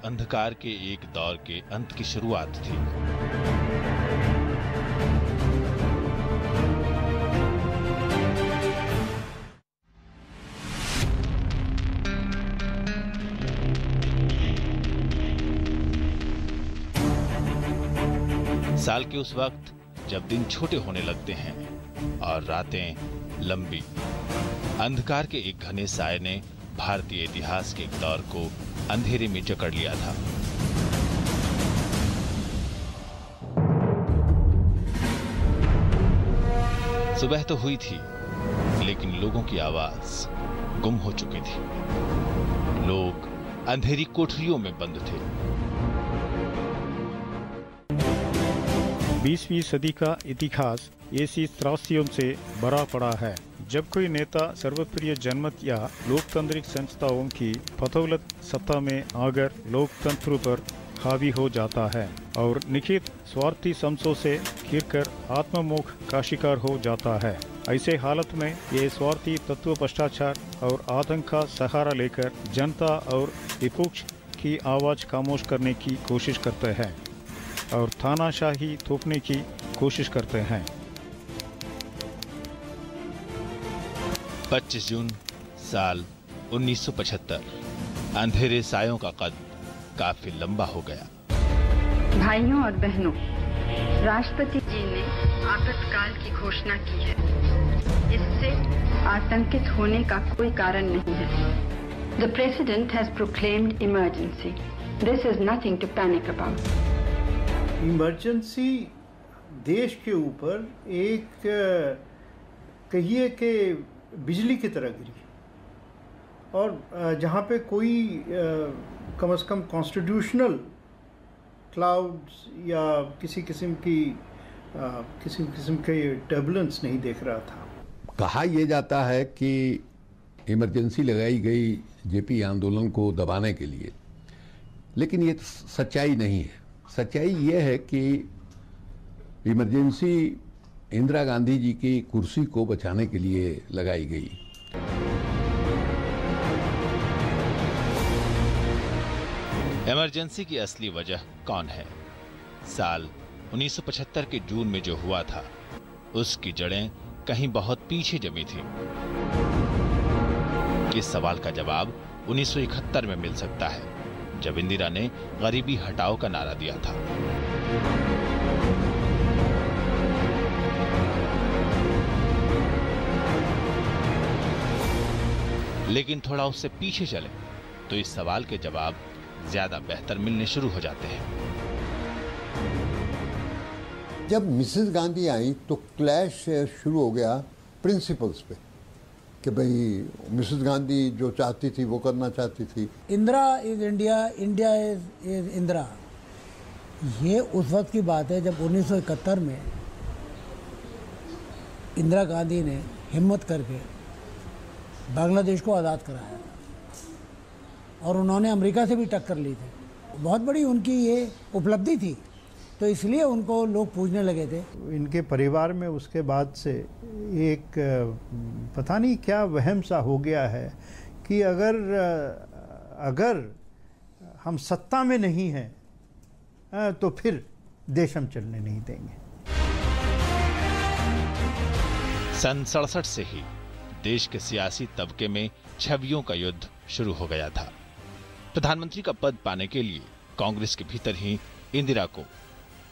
अंधकार के एक दौर के अंत की शुरुआत थी। साल के उस वक्त जब दिन छोटे होने लगते हैं और रातें लंबी, अंधकार के एक घने साए ने भारतीय इतिहास के एक दौर को अंधेरे में जकड़ लिया था। सुबह तो हुई थी, लेकिन लोगों की आवाज गुम हो चुकी थी। लोग अंधेरी कोठरियों में बंद थे। 20वीं सदी का इतिहास ऐसी त्रासदियों से भरा पड़ा है जब कोई नेता सर्वप्रिय जनमत या लोकतांत्रिक संस्थाओं की बदौलत सत्ता में आकर लोकतंत्र पर हावी हो जाता है और निखित स्वार्थी समझों से घिरकर आत्ममोह का शिकार हो जाता है। ऐसे हालत में ये स्वार्थी तत्व भ्रष्टाचार और आतंक का सहारा लेकर जनता और विपक्ष की आवाज खामोश करने की कोशिश करते हैं और तानाशाही थोपने की कोशिश करते हैं। 25 जून साल 1975 अंधेरे सायों का कद काफी लंबा हो गया। भाइयों और बहनों, राष्ट्रपति जी ने आपातकाल की घोषणा की है। इससे आतंकित होने का कोई कारण नहीं है। The President has proclaimed emergency. This is nothing to panic about. Emergency देश के ऊपर एक कहिए कि बिजली की तरह गिरी और जहाँ पे कोई कम से कम कॉन्स्टिट्यूशनल क्लाउड्स या किसी किस्म के टर्बुलेंस नहीं देख रहा था। कहा यह जाता है कि इमरजेंसी लगाई गई जेपी आंदोलन को दबाने के लिए, लेकिन ये सच्चाई नहीं है। सच्चाई यह है कि इमरजेंसी इंदिरा गांधी जी की कुर्सी को बचाने के लिए लगाई गई। इमरजेंसी की असली वजह कौन है? साल 1975 के जून में जो हुआ था, उसकी जड़ें कहीं बहुत पीछे जमी थी। इस सवाल का जवाब 1971 में मिल सकता है, जब इंदिरा ने गरीबी हटाओ का नारा दिया था। लेकिन थोड़ा उससे पीछे चले तो इस सवाल के जवाब ज्यादा बेहतर मिलने शुरू हो जाते हैं। जब मिसेस गांधी आई तो क्लैश शुरू हो गया प्रिंसिपल्स पे कि भाई मिसेस गांधी जो चाहती थी वो करना चाहती थी। Indira is India, India is Indira. ये उस वक्त की बात है जब 1971 में इंदिरा गांधी ने हिम्मत करके बांग्लादेश को आज़ाद कराया और उन्होंने अमेरिका से भी टक्कर ली थी। बहुत बड़ी उनकी ये उपलब्धि थी, तो इसलिए उनको लोग पूछने लगे थे। इनके परिवार में उसके बाद से एक पता नहीं क्या वहम सा हो गया है कि अगर हम सत्ता में नहीं हैं तो फिर देश हम चलने नहीं देंगे। सन 67 से ही देश के सियासी तबके में छवियों का युद्ध शुरू हो गया था। प्रधानमंत्री का पद पाने के लिए कांग्रेस के भीतर ही इंदिरा को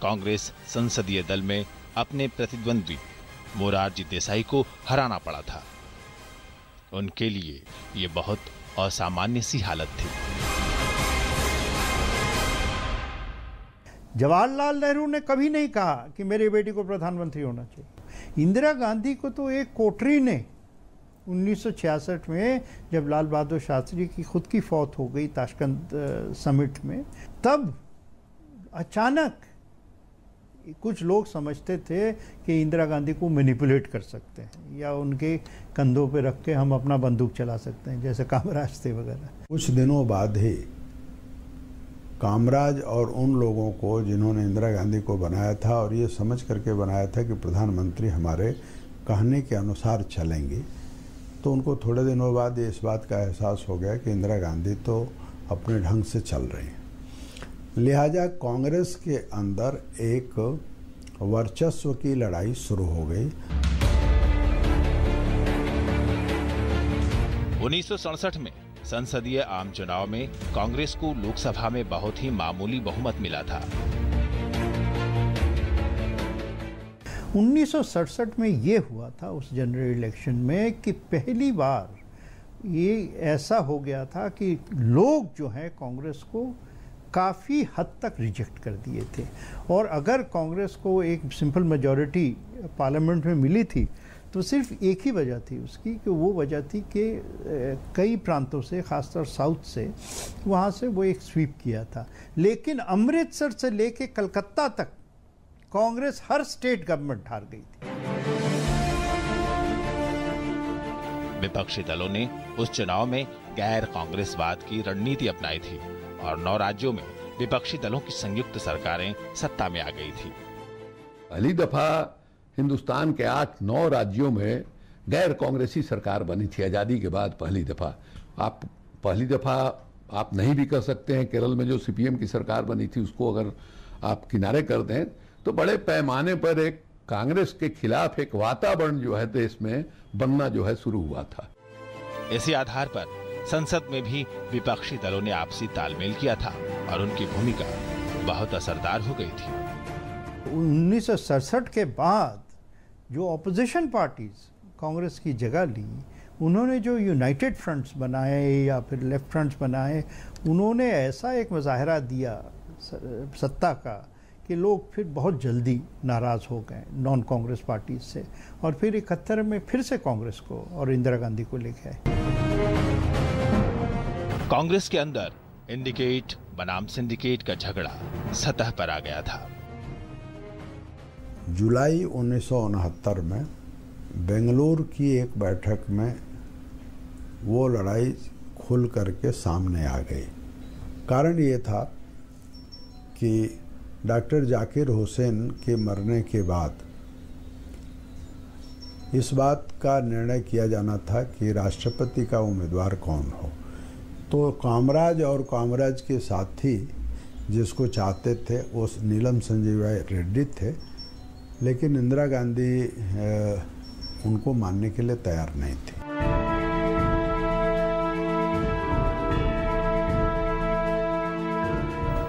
कांग्रेस संसदीय दल में अपने प्रतिद्वंद्वी मोरारजी देसाई को हराना पड़ा था। उनके लिए ये बहुत असामान्य सी हालत थी। जवाहरलाल नेहरू ने कभी नहीं कहा कि मेरी बेटी को प्रधानमंत्री होना चाहिए। इंदिरा गांधी को तो एक कोटरी ने 1966 में जब लाल बहादुर शास्त्री की खुद की फौत हो गई ताशकंद समिट में, तब अचानक कुछ लोग समझते थे कि इंदिरा गांधी को मैनिपुलेट कर सकते हैं या उनके कंधों पे रख के हम अपना बंदूक चला सकते हैं, जैसे कामराज थे वगैरह। कुछ दिनों बाद ही कामराज और उन लोगों को जिन्होंने इंदिरा गांधी को बनाया था और ये समझ करके बनाया था कि प्रधानमंत्री हमारे कहने के अनुसार चलेंगे, तो उनको थोड़े दिनों बाद इस बात का एहसास हो गया कि इंदिरा गांधी तो अपने ढंग से चल रही हैं। लिहाजा कांग्रेस के अंदर एक वर्चस्व की लड़ाई शुरू हो गई। 1967 में संसदीय आम चुनाव में कांग्रेस को लोकसभा में बहुत ही मामूली बहुमत मिला था। 1967 में ये हुआ था उस जनरल इलेक्शन में कि पहली बार ये ऐसा हो गया था कि लोग जो है कांग्रेस को काफ़ी हद तक रिजेक्ट कर दिए थे, और अगर कांग्रेस को एक सिंपल मेजॉरिटी पार्लियामेंट में मिली थी तो सिर्फ एक ही वजह थी उसकी, कि वो वजह थी कि कई प्रांतों से, खासतौर साउथ से, वहाँ से वो एक स्वीप किया था। लेकिन अमृतसर से लेके कलकत्ता तक कांग्रेस हर स्टेट गवर्नमेंट हार गई थी। विपक्षी दलों ने उस चुनाव में गैर कांग्रेसवाद की रणनीति अपनाई थी और 9 राज्यों में विपक्षी दलों की संयुक्त सरकारें सत्ता में आ गई थी। पहली दफा हिंदुस्तान के 8-9 राज्यों में गैर कांग्रेसी सरकार बनी थी आजादी के बाद। पहली दफा आप नहीं भी कर सकते हैं। केरल में जो सीपीएम की सरकार बनी थी उसको अगर आप किनारे कर दें तो बड़े पैमाने पर एक कांग्रेस के खिलाफ एक वातावरण जो है देश में बनना जो है शुरू हुआ था। इसी आधार पर संसद में भी विपक्षी दलों ने आपसी तालमेल किया था और उनकी भूमिका बहुत असरदार हो गई थी। 1967 के बाद जो ऑपोजिशन पार्टीज कांग्रेस की जगह ली, उन्होंने जो यूनाइटेड फ्रंट्स बनाए या फिर लेफ्ट फ्रंट्स बनाए, उन्होंने ऐसा एक मुजाहरा दिया सत्ता का कि लोग फिर बहुत जल्दी नाराज हो गए नॉन कांग्रेस पार्टीज से, और फिर 71 में फिर से कांग्रेस को और इंदिरा गांधी को लेके आए। कांग्रेस के अंदर इंडिकेट बनाम सिंडिकेट का झगड़ा सतह पर आ गया था। जुलाई 1969 में बेंगलुरु की एक बैठक में वो लड़ाई खुल करके सामने आ गई। कारण ये था कि डॉक्टर जाकिर हुसैन के मरने के बाद इस बात का निर्णय किया जाना था कि राष्ट्रपति का उम्मीदवार कौन हो। तो कामराज और कामराज के साथी जिसको चाहते थे वो नीलम संजीवा रेड्डी थे, लेकिन इंदिरा गांधी उनको मानने के लिए तैयार नहीं थी।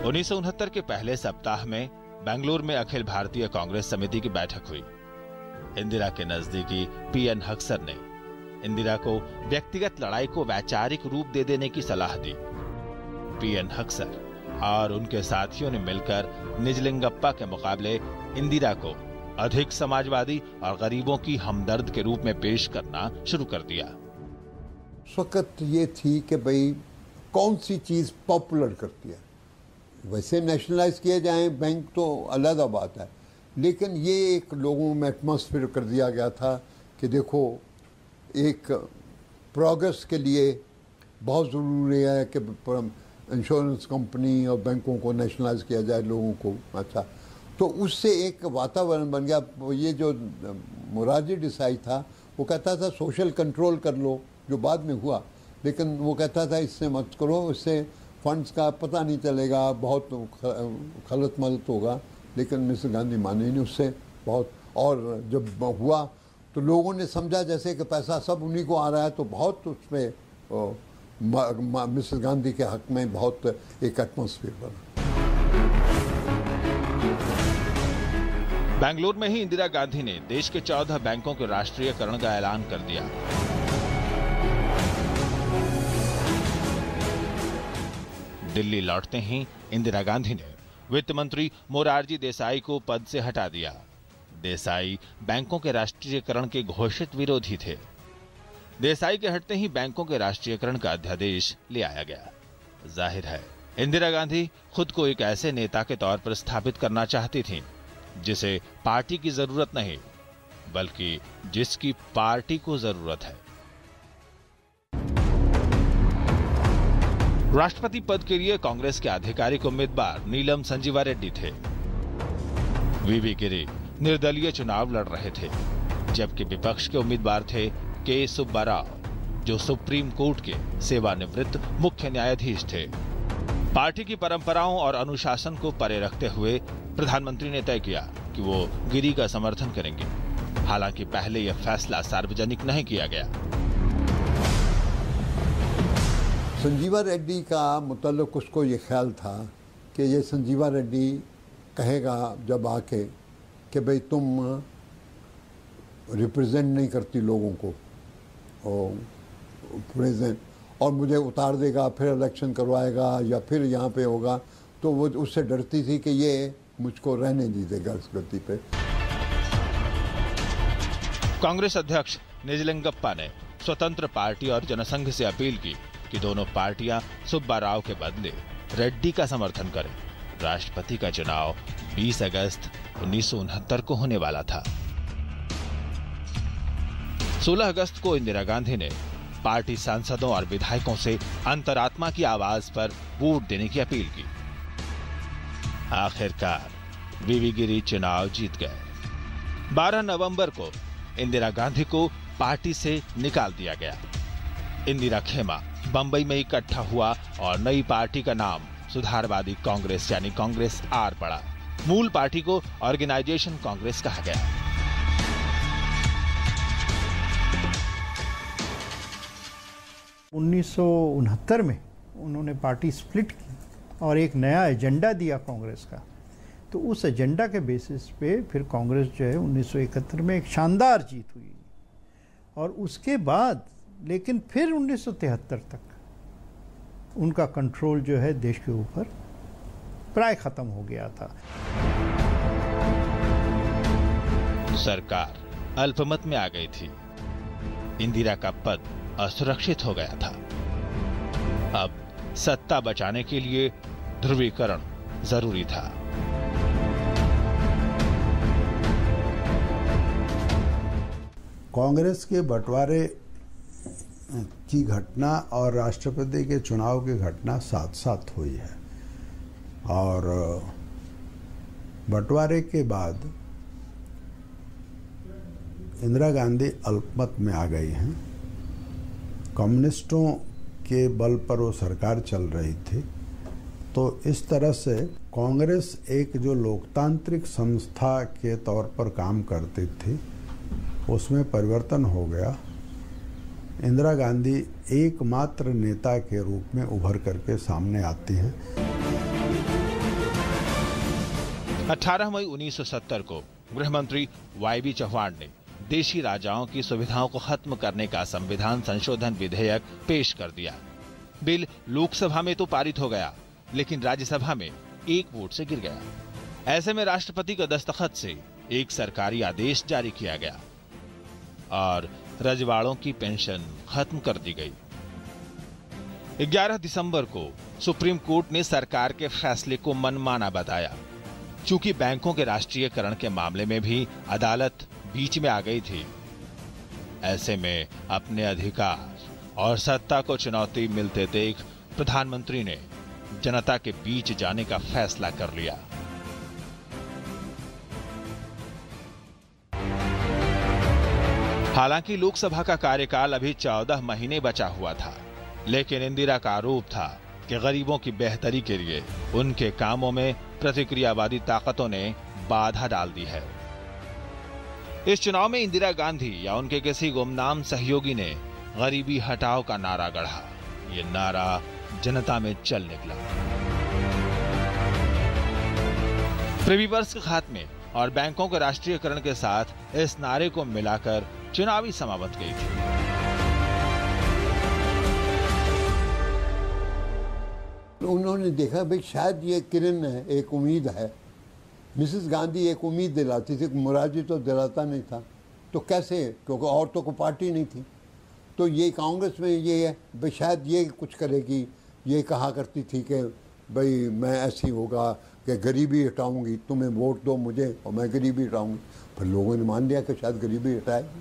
उन्नीस के पहले सप्ताह में बेंगलुरु में अखिल भारतीय कांग्रेस समिति की बैठक हुई। इंदिरा के नजदीकी पीएन हक्सर ने इंदिरा को व्यक्तिगत लड़ाई को वैचारिक रूप दे देने की सलाह दी। पीएन हक्सर और उनके साथियों ने मिलकर निजलिंगप्पा के मुकाबले इंदिरा को अधिक समाजवादी और गरीबों की हमदर्द के रूप में पेश करना शुरू कर दिया। उस वक्त ये थी कि भाई कौन सी चीज़ पॉपुलर करती है। वैसे नेशनलाइज किए जाएं बैंक तो अलग बात है, लेकिन ये एक लोगों में एटमॉस्फेयर कर दिया गया था कि देखो एक प्रोग्रेस के लिए बहुत ज़रूरी है कि इंश्योरेंस कंपनी और बैंकों को नेशनलाइज किया जाए लोगों को। अच्छा, तो उससे एक वातावरण बन गया। ये जो मोरारजी देसाई था वो कहता था सोशल कंट्रोल कर लो, जो बाद में हुआ, लेकिन वो कहता था इससे मत करो, इससे फंड्स का पता नहीं चलेगा, बहुत खलत मलत होगा। लेकिन मिसेस गांधी माने नहीं उससे बहुत, और जब हुआ तो लोगों ने समझा जैसे कि पैसा सब उन्हीं को आ रहा है, तो बहुत उसमें मिसेस गांधी के हक में बहुत एक एटमॉस्फेयर बना। बेंगलुरु में ही इंदिरा गांधी ने देश के 14 बैंकों के राष्ट्रीयकरण का ऐलान कर दिया। दिल्ली लौटते ही इंदिरा गांधी ने वित्त मंत्री मोरारजी देसाई को पद से हटा दिया। देसाई बैंकों के राष्ट्रीयकरण के घोषित विरोधी थे। देसाई के हटते ही बैंकों के राष्ट्रीयकरण का अध्यादेश ले आया गया। जाहिर है इंदिरा गांधी खुद को एक ऐसे नेता के तौर पर स्थापित करना चाहती थीं, जिसे पार्टी की जरूरत नहीं बल्कि जिसकी पार्टी को जरूरत है। राष्ट्रपति पद के लिए कांग्रेस के आधिकारिक उम्मीदवार नीलम संजीवा रेड्डी थे। वीवी गिरी निर्दलीय चुनाव लड़ रहे थे, जबकि विपक्ष के उम्मीदवार थे के सुब्बा राव, जो सुप्रीम कोर्ट के सेवानिवृत्त मुख्य न्यायाधीश थे। पार्टी की परंपराओं और अनुशासन को परे रखते हुए प्रधानमंत्री ने तय किया कि वो गिरी का समर्थन करेंगे। हालांकि पहले यह फैसला सार्वजनिक नहीं किया गया। संजीवा रेड्डी का मुतल्लिक उसको ये ख्याल था कि ये संजीवा रेड्डी कहेगा जब आके कि भाई तुम रिप्रेजेंट नहीं करती लोगों को और प्रेजेंट, और मुझे उतार देगा, फिर इलेक्शन करवाएगा या फिर यहाँ पे होगा, तो वो उससे डरती थी कि ये मुझको रहने नहीं देगा इस गति पे। कांग्रेस अध्यक्ष निजलिंगप्पा ने स्वतंत्र पार्टी और जनसंघ से अपील की कि दोनों पार्टियां सुब्बा राव के बदले रेड्डी का समर्थन करें। राष्ट्रपति का चुनाव 20 अगस्त 1969 को होने वाला था। 16 अगस्त को इंदिरा गांधी ने पार्टी सांसदों और विधायकों से अंतरात्मा की आवाज पर वोट देने की अपील की। आखिरकार वीवी गिरी चुनाव जीत गए। 12 नवंबर को इंदिरा गांधी को पार्टी से निकाल दिया गया। इंदिरा खेमा बंबई में इकट्ठा हुआ और नई पार्टी का नाम सुधारवादी कांग्रेस यानी कांग्रेस आर पड़ा। मूल पार्टी को ऑर्गेनाइजेशन कांग्रेस कहा गया। उन्नीस में उन्होंने पार्टी स्प्लिट की और एक नया एजेंडा दिया कांग्रेस का। तो उस एजेंडा के बेसिस पे फिर कांग्रेस जो है 1971 में एक शानदार जीत हुई और उसके बाद लेकिन फिर 1973 तक उनका कंट्रोल जो है देश के ऊपर प्राय खत्म हो गया था। सरकार अल्पमत में आ गई थी। इंदिरा का पद असुरक्षित हो गया था। अब सत्ता बचाने के लिए ध्रुवीकरण जरूरी था। कांग्रेस के बंटवारे की घटना और राष्ट्रपति के चुनाव की घटना साथ साथ हुई है और बंटवारे के बाद इंदिरा गांधी अल्पमत में आ गई हैं। कम्युनिस्टों के बल पर वो सरकार चल रही थी। तो इस तरह से कांग्रेस एक जो लोकतांत्रिक संस्था के तौर पर काम करती थी उसमें परिवर्तन हो गया। इंदिरा गांधी एकमात्र नेता के रूप में उभर करके सामने आती हैं। 18 मई 1970 को गृहमंत्री वाईबी चौहान ने देशी राजाओं की सुविधाओं को खत्म करने का संविधान संशोधन विधेयक पेश कर दिया। बिल लोकसभा में तो पारित हो गया, लेकिन राज्यसभा में एक वोट से गिर गया। ऐसे में राष्ट्रपति के दस्तखत से एक सरकारी आदेश जारी किया गया और रजवाड़ों की पेंशन खत्म कर दी गई। 11 दिसंबर को सुप्रीम कोर्ट ने सरकार के फैसले को मनमाना बताया। चूंकि बैंकों के राष्ट्रीयकरण के मामले में भी अदालत बीच में आ गई थी, ऐसे में अपने अधिकार और सत्ता को चुनौती मिलते देख प्रधानमंत्री ने जनता के बीच जाने का फैसला कर लिया। हालांकि लोकसभा का कार्यकाल अभी 14 महीने बचा हुआ था, लेकिन इंदिरा का आरोप था कि गरीबों की बेहतरी के लिए उनके कामों में प्रतिक्रियावादी ताकतों ने बाधा डाल दी है। इस चुनाव में इंदिरा गांधी या उनके किसी गुमनाम सहयोगी ने गरीबी हटाओ का नारा गढ़ा। ये नारा जनता में चल निकला। प्रिवी पर्स के खात्मे और बैंकों के राष्ट्रीयकरण के साथ इस नारे को मिलाकर चुनावी समा बन गई थी। उन्होंने देखा भाई शायद ये किरण है, एक उम्मीद है। मिसेस गांधी एक उम्मीद दिलाती थी, मुरारजी तो दिलाता नहीं था, तो कैसे, क्योंकि औरतों को पार्टी नहीं थी। तो ये कांग्रेस में ये है भाई शायद ये कुछ करेगी। ये कहा करती थी कि भाई मैं ऐसी होगा कि गरीबी हटाऊंगी, तुम्हें वोट दो मुझे और मैं गरीबी हटाऊंगी। फिर लोगों ने मान लिया कि शायद गरीबी हटाएगी।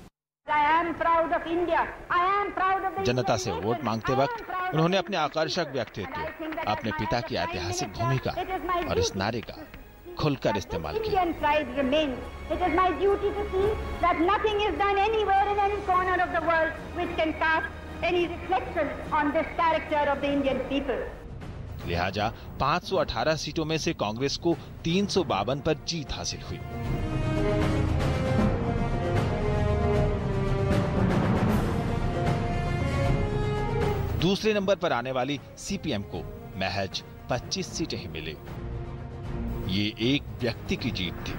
जनता से वोट मांगते वक्त उन्होंने अपने आकर्षक व्यक्तित्व, अपने पिता की ऐतिहासिक भूमिका और इस नारे का खुलकर इस्तेमाल किया। लिहाजा 518 सीटों में से कांग्रेस को 352 पर जीत हासिल हुई। दूसरे नंबर पर आने वाली सीपीएम को महज 25 सीटें ही मिली। ये एक व्यक्ति की जीत थी।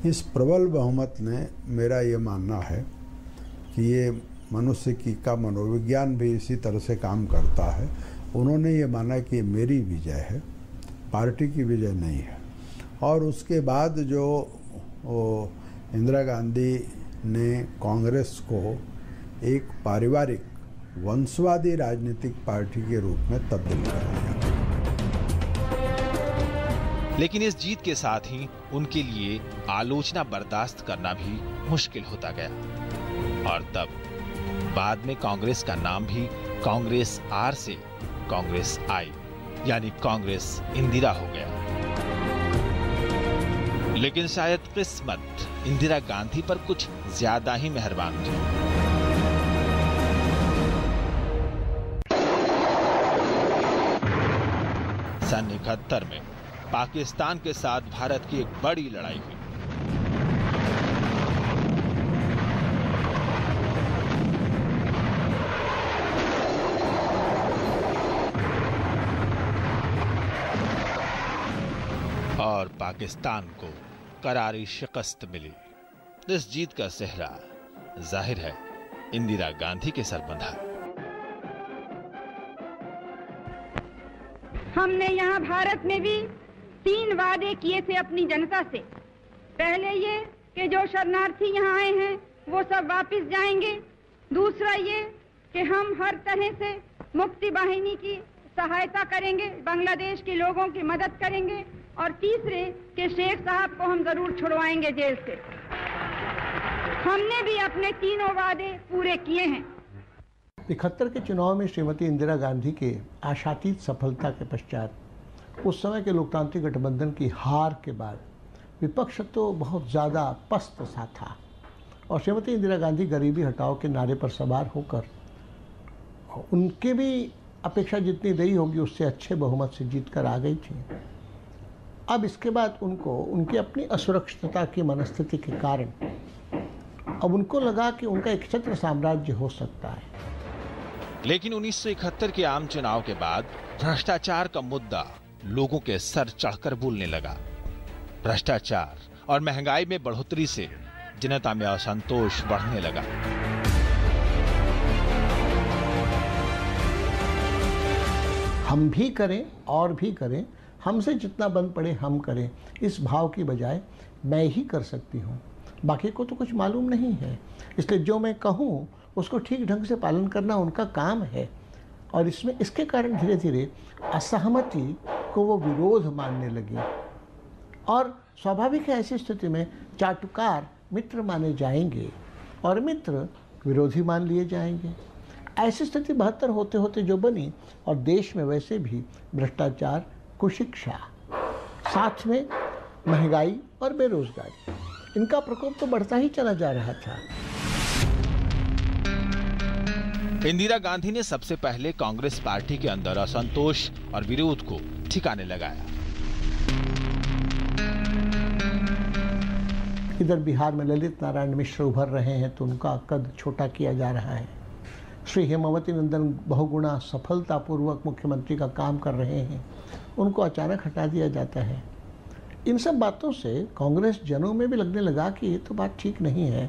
इस प्रबल बहुमत ने, मेरा ये मानना है कि ये मनुष्य का मनोविज्ञान भी इसी तरह से काम करता है। उन्होंने ये माना कि मेरी विजय है, पार्टी की विजय नहीं है। और उसके बाद जो इंदिरा गांधी ने कांग्रेस को एक पारिवारिक वंशवादी राजनीतिक पार्टी के रूप में तब्दील कर दिया। लेकिन इस जीत के साथ ही उनके लिए आलोचना बर्दाश्त करना भी मुश्किल होता गया और तब बाद में कांग्रेस का नाम भी कांग्रेस आर से कांग्रेस आई यानी कांग्रेस इंदिरा हो गया। लेकिन शायद किस्मत इंदिरा गांधी पर कुछ ज्यादा ही मेहरबान थी। सन 71 में पाकिस्तान के साथ भारत की एक बड़ी लड़ाई हुई। और पाकिस्तान को करारी शिकस्त मिली। इस जीत का सेहरा जाहिर है इंदिरा गांधी के सर बंधा। हमने यहाँ भारत में भी 3 वादे किए थे अपनी जनता से। पहले ये कि जो शरणार्थी यहाँ आए हैं वो सब वापस जाएंगे। दूसरा ये कि हम हर तरह से मुक्ति वाहिनी की सहायता करेंगे, बांग्लादेश के लोगों की मदद करेंगे। और तीसरे कि शेख साहब को हम जरूर छुड़वाएंगे जेल से। हमने भी अपने 3 वादे पूरे किए हैं। 71 के चुनाव में श्रीमती इंदिरा गांधी के आशातीत सफलता के पश्चात उस समय के लोकतांत्रिक गठबंधन की हार के बाद विपक्ष तो बहुत ज़्यादा पस्त सा था और श्रीमती इंदिरा गांधी गरीबी हटाओ के नारे पर सवार होकर उनके भी अपेक्षा जितनी रही होगी उससे अच्छे बहुमत से जीत कर आ गई थी। अब इसके बाद उनको उनकी अपनी असुरक्षितता की मनस्थिति के कारण अब उनको लगा कि उनका एक छत्र साम्राज्य हो सकता है। लेकिन 1971 के आम चुनाव के बाद भ्रष्टाचार का मुद्दा लोगों के सर चढ़कर बोलने लगा। भ्रष्टाचार और महंगाई में बढ़ोतरी से जनता में असंतोष बढ़ने लगा। हम भी करें और भी करें, हमसे जितना बन पड़े हम करें, इस भाव की बजाय मैं ही कर सकती हूँ, बाकी को तो कुछ मालूम नहीं है, इसलिए जो मैं कहूँ उसको ठीक ढंग से पालन करना उनका काम है। और इसके कारण धीरे धीरे असहमति को वो विरोध मानने लगी और स्वाभाविक है ऐसी स्थिति में चाटुकार मित्र माने जाएंगे और मित्र विरोधी मान लिए जाएंगे। ऐसी स्थिति 72 होते होते जो बनी और देश में वैसे भी भ्रष्टाचार, कुशिक्षा, साथ में महंगाई और बेरोजगारी, इनका प्रकोप तो बढ़ता ही चला जा रहा था। इंदिरा गांधी ने सबसे पहले कांग्रेस पार्टी के अंदर असंतोष और विरोध को ठिकाने लगाया। इधर बिहार में ललित नारायण मिश्र उभर रहे हैं तो उनका कद छोटा किया जा रहा है। श्री हेमावती नंदन बहुगुणा सफलतापूर्वक मुख्यमंत्री का काम कर रहे हैं, उनको अचानक हटा दिया जाता है। इन सब बातों से कांग्रेस जनों में भी लगने लगा कि ये तो बात ठीक नहीं है,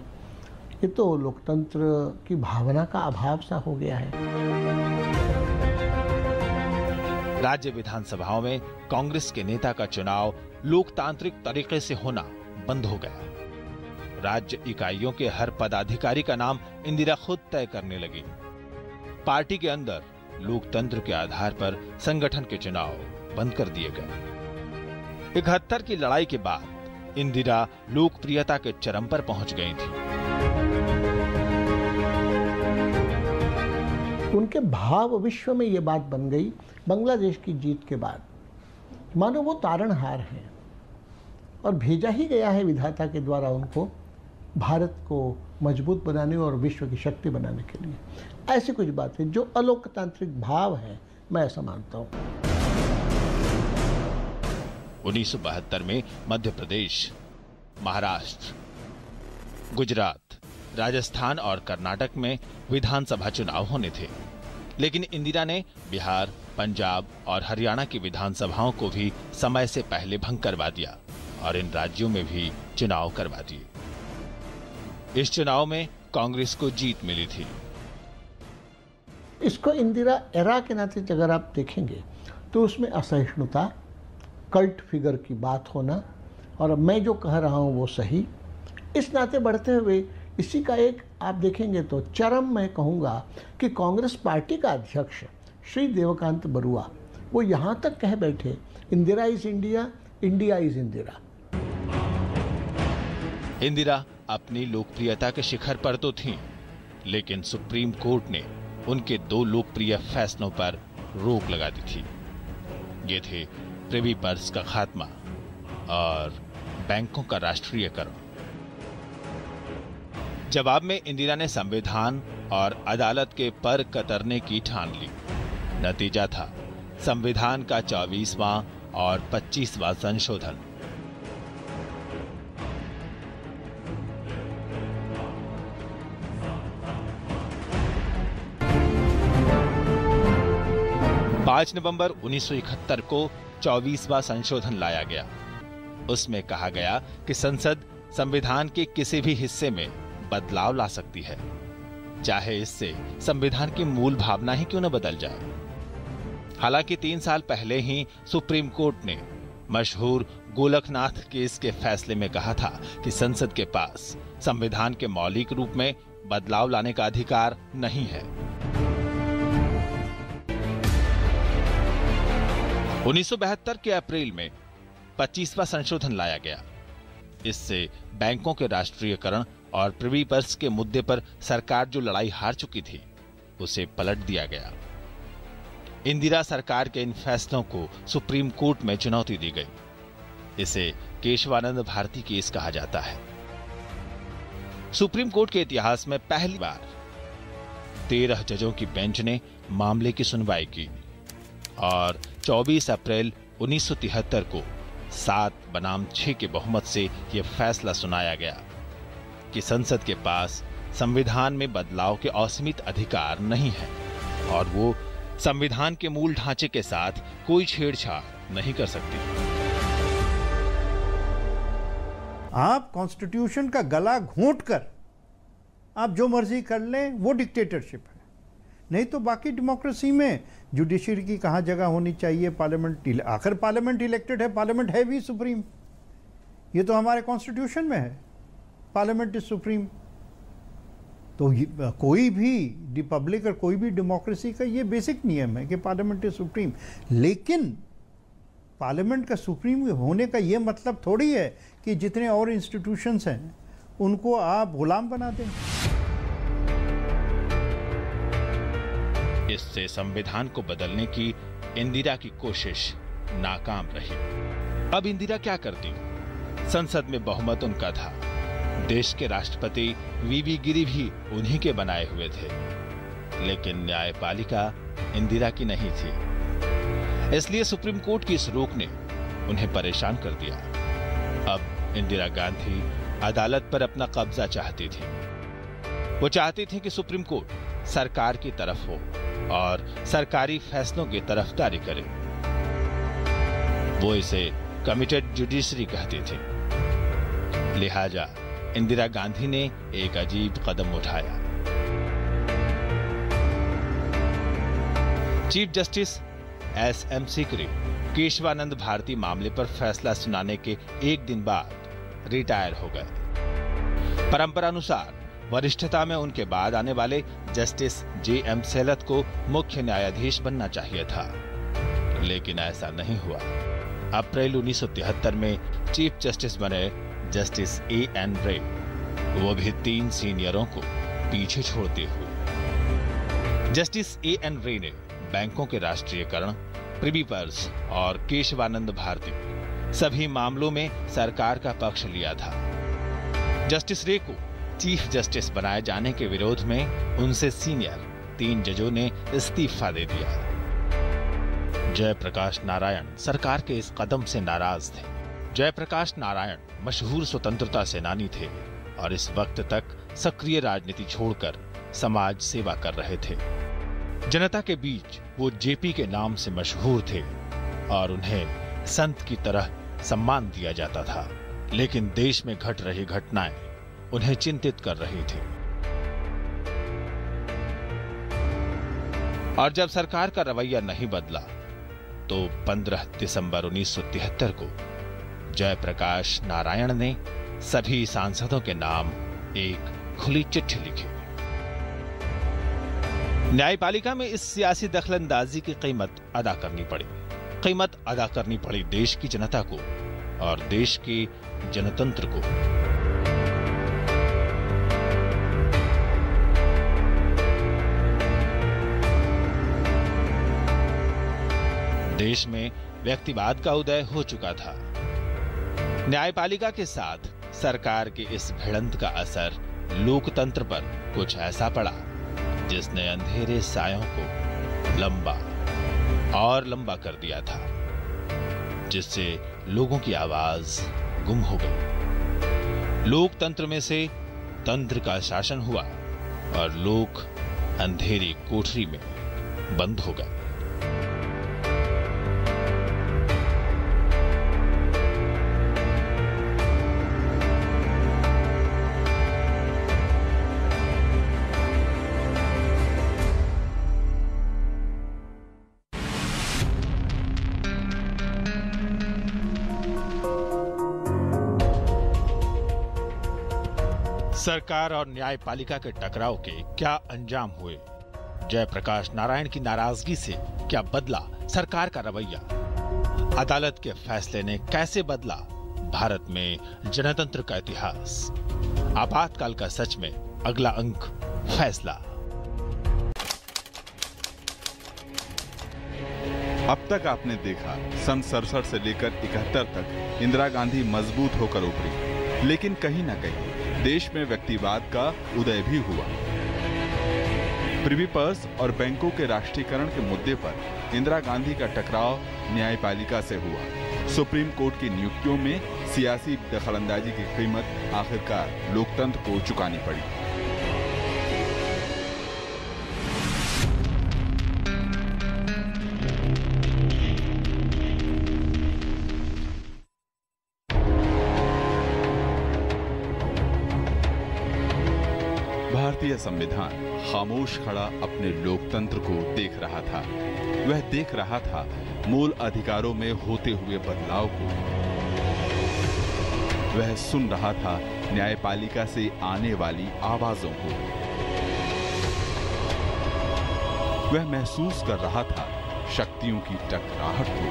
ये तो लोकतंत्र की भावना का अभाव सा हो गया है। राज्य विधानसभाओं में कांग्रेस के नेता का चुनाव लोकतांत्रिक तरीके से होना बंद हो गया। राज्य इकाइयों के हर पदाधिकारी का नाम इंदिरा खुद तय करने लगी। पार्टी के अंदर लोकतंत्र के आधार पर संगठन के चुनाव बंद कर दिए गए। 71 की लड़ाई के बाद इंदिरा लोकप्रियता के चरम पर पहुंच गई थी। उनके भाव विश्व में ये बात बन गई बांग्लादेश की जीत के बाद, मानो वो तारणहार है और भेजा ही गया है विधाता के द्वारा उनको भारत को मजबूत बनाने और विश्व की शक्ति बनाने के लिए। ऐसी कुछ बातें जो अलोकतांत्रिक भाव है, मैं ऐसा मानता हूँ। 1972 में मध्य प्रदेश, महाराष्ट्र, गुजरात, राजस्थान और कर्नाटक में विधानसभा चुनाव होने थे, लेकिन इंदिरा ने बिहार, पंजाब और हरियाणा की विधानसभाओं को भी समय से पहले भंग करवा दिया और इन राज्यों में भी चुनाव करवा दिए। इस चुनाव में कांग्रेस को जीत मिली थी। इसको इंदिरा एरा के नाते अगर आप देखेंगे तो उसमें असहिष्णुता, कल्ट फिगर की बात होना और मैं जो कह रहा हूँ वो सही, इस नाते बढ़ते हुए इसी का एक आप देखेंगे तो चरम मैं कहूँगा कि कांग्रेस पार्टी का अध्यक्ष श्री देवकांत बरुआ वो यहाँ तक कह बैठे, Indira is India, India is Indira. Indira अपनी लोकप्रियता के शिखर पर तो थीं, लेकिन सुप्रीम कोर्ट ने उनके 2 लोकप्रिय फैसलों पर रोक लगा दी थी। ये थे प्रिवी पर्स का खात्मा और बैंकों का राष्ट्रीयकरण। जवाब में इंदिरा ने संविधान और अदालत के पर कतरने की ठान ली। नतीजा था संविधान का 24वां और 25वां संशोधन। पांच नवंबर 1971 को 24वां संशोधन लाया गया। उसमें कहा गया कि संसद संविधान के किसी भी हिस्से में बदलाव ला सकती है, चाहे इससे संविधान की मूल भावना ही क्यों न बदल जाए। हालांकि 3 साल पहले ही सुप्रीम कोर्ट ने मशहूर गोलकनाथ केस के फैसले में कहा था कि संसद के पास संविधान के मौलिक रूप में बदलाव लाने का अधिकार नहीं है। 1972 के अप्रैल में 25वां संशोधन लाया गया। इससे बैंकों के राष्ट्रीयकरण और प्रिवी पर्स के मुद्दे पर सरकार जो लड़ाई हार चुकी थी उसे पलट दिया गया। इंदिरा सरकार के इन फैसलों को सुप्रीम कोर्ट में चुनौती दी गई। इसे केशवानंद भारती केस कहा जाता है। सुप्रीम कोर्ट के इतिहास में पहली बार 13 जजों की बेंच ने मामले की सुनवाई की और 24 अप्रैल 1973 को 7 बनाम 6 के बहुमत से यह फैसला सुनाया गया कि संसद के पास संविधान में बदलाव के असीमित अधिकार नहीं है और वो संविधान के मूल ढांचे के साथ कोई छेड़छाड़ नहीं कर सकती। आप कॉन्स्टिट्यूशन का गला घोंटकर आप जो मर्जी कर लें वो डिक्टेटरशिप है। नहीं तो बाकी डेमोक्रेसी में जुडिशरी की कहाँ जगह होनी चाहिए, पार्लियामेंट, आखिर पार्लियामेंट इलेक्टेड है, पार्लियामेंट है भी सुप्रीम। ये तो हमारे कॉन्स्टिट्यूशन में है, पार्लियामेंट इज सुप्रीम। तो कोई भी रिपब्लिक और कोई भी डेमोक्रेसी का ये बेसिक नियम है कि पार्लियामेंट इज सुप्रीम। लेकिन पार्लियामेंट का सुप्रीम होने का ये मतलब थोड़ी है कि जितने और इंस्टीट्यूशंस हैं उनको आप गुलाम बना दें। इससे संविधान को बदलने की इंदिरा की कोशिश नाकाम रही। अब इंदिरा क्या करती? संसद में बहुमत उनका था। देश के राष्ट्रपति वीवी गिरी भी उन्हीं के बनाए हुए थे, लेकिन न्यायपालिका इंदिरा की नहीं थी। इसलिए सुप्रीम कोर्ट की इस रोक ने उन्हें परेशान कर दिया। अब इंदिरा गांधी अदालत पर अपना कब्जा चाहती थी। वो चाहती थी कि सुप्रीम कोर्ट सरकार की तरफ हो और सरकारी फैसलों की तरफदारी करे। वो इसे कमिटेड जुडिशरी कहती थी। लिहाजा इंदिरा गांधी ने एक अजीब कदम उठाया। Chief justice S M Sikri Kesavananda Bharati मामले पर फैसला सुनाने के एक दिन बाद रिटायर हो गए। परंपरानुसार वरिष्ठता में उनके बाद आने वाले जस्टिस जेएम सेलत को मुख्य न्यायाधीश बनना चाहिए था, लेकिन ऐसा नहीं हुआ। अप्रैल 1973 में चीफ जस्टिस बने जस्टिस एएन रे, वो भी 3 सीनियरों को पीछे छोड़ते हुए। जस्टिस एएन रे ने बैंकों के राष्ट्रीयकरण, प्रिवी पर्स और केशवानंद भारती सभी मामलों में सरकार का पक्ष लिया था। जस्टिस रे को चीफ जस्टिस बनाए जाने के विरोध में उनसे सीनियर 3 जजों ने इस्तीफा दे दिया। जयप्रकाश नारायण सरकार के इस कदम से नाराज थे। जयप्रकाश नारायण मशहूर स्वतंत्रता सेनानी थे और इस वक्त तक सक्रिय राजनीति छोड़कर समाज सेवा कर रहे थे। जनता के बीच वो जेपी के नाम से मशहूर थे और उन्हें संत की तरह सम्मान दिया जाता था। लेकिन देश में घट रही घटनाएं उन्हें चिंतित कर रही थी और जब सरकार का रवैया नहीं बदला तो 15 दिसंबर 1973 को जयप्रकाश नारायण ने सभी सांसदों के नाम एक खुली चिट्ठी लिखी। न्यायपालिका में इस सियासी दखलंदाजी की कीमत अदा करनी पड़ी। कीमत अदा करनी पड़ी देश की जनता को और देश के जनतंत्र को। देश में व्यक्तिवाद का उदय हो चुका था। न्यायपालिका के साथ सरकार के इस भिड़ंत का असर लोकतंत्र पर कुछ ऐसा पड़ा जिसने अंधेरे सायों को लंबा और लंबा कर दिया था, जिससे लोगों की आवाज गुम हो गई। लोकतंत्र में से तंत्र का शासन हुआ और लोग अंधेरी कोठरी में बंद हो गए। सरकार और न्यायपालिका के टकराव के क्या अंजाम हुए? जयप्रकाश नारायण की नाराजगी से क्या बदला सरकार का रवैया? अदालत के फैसले ने कैसे बदला भारत में जनतंत्र का इतिहास? आपातकाल का सच में अगला अंक फैसला। अब तक आपने देखा सन 67 से लेकर 71 तक इंदिरा गांधी मजबूत होकर उभरी, लेकिन कहीं न कहीं देश में व्यक्तिवाद का उदय भी हुआ। प्रिवी पर्स और बैंकों के राष्ट्रीयकरण के मुद्दे पर इंदिरा गांधी का टकराव न्यायपालिका से हुआ। सुप्रीम कोर्ट की नियुक्तियों में सियासी दखलंदाजी की कीमत आखिरकार लोकतंत्र को चुकानी पड़ी। भारतीय संविधान खामोश खड़ा अपने लोकतंत्र को देख रहा था। वह देख रहा था मूल अधिकारों में होते हुए बदलाव को। वह सुन रहा था न्यायपालिका से आने वाली आवाजों को। वह महसूस कर रहा था शक्तियों की टकराहट को।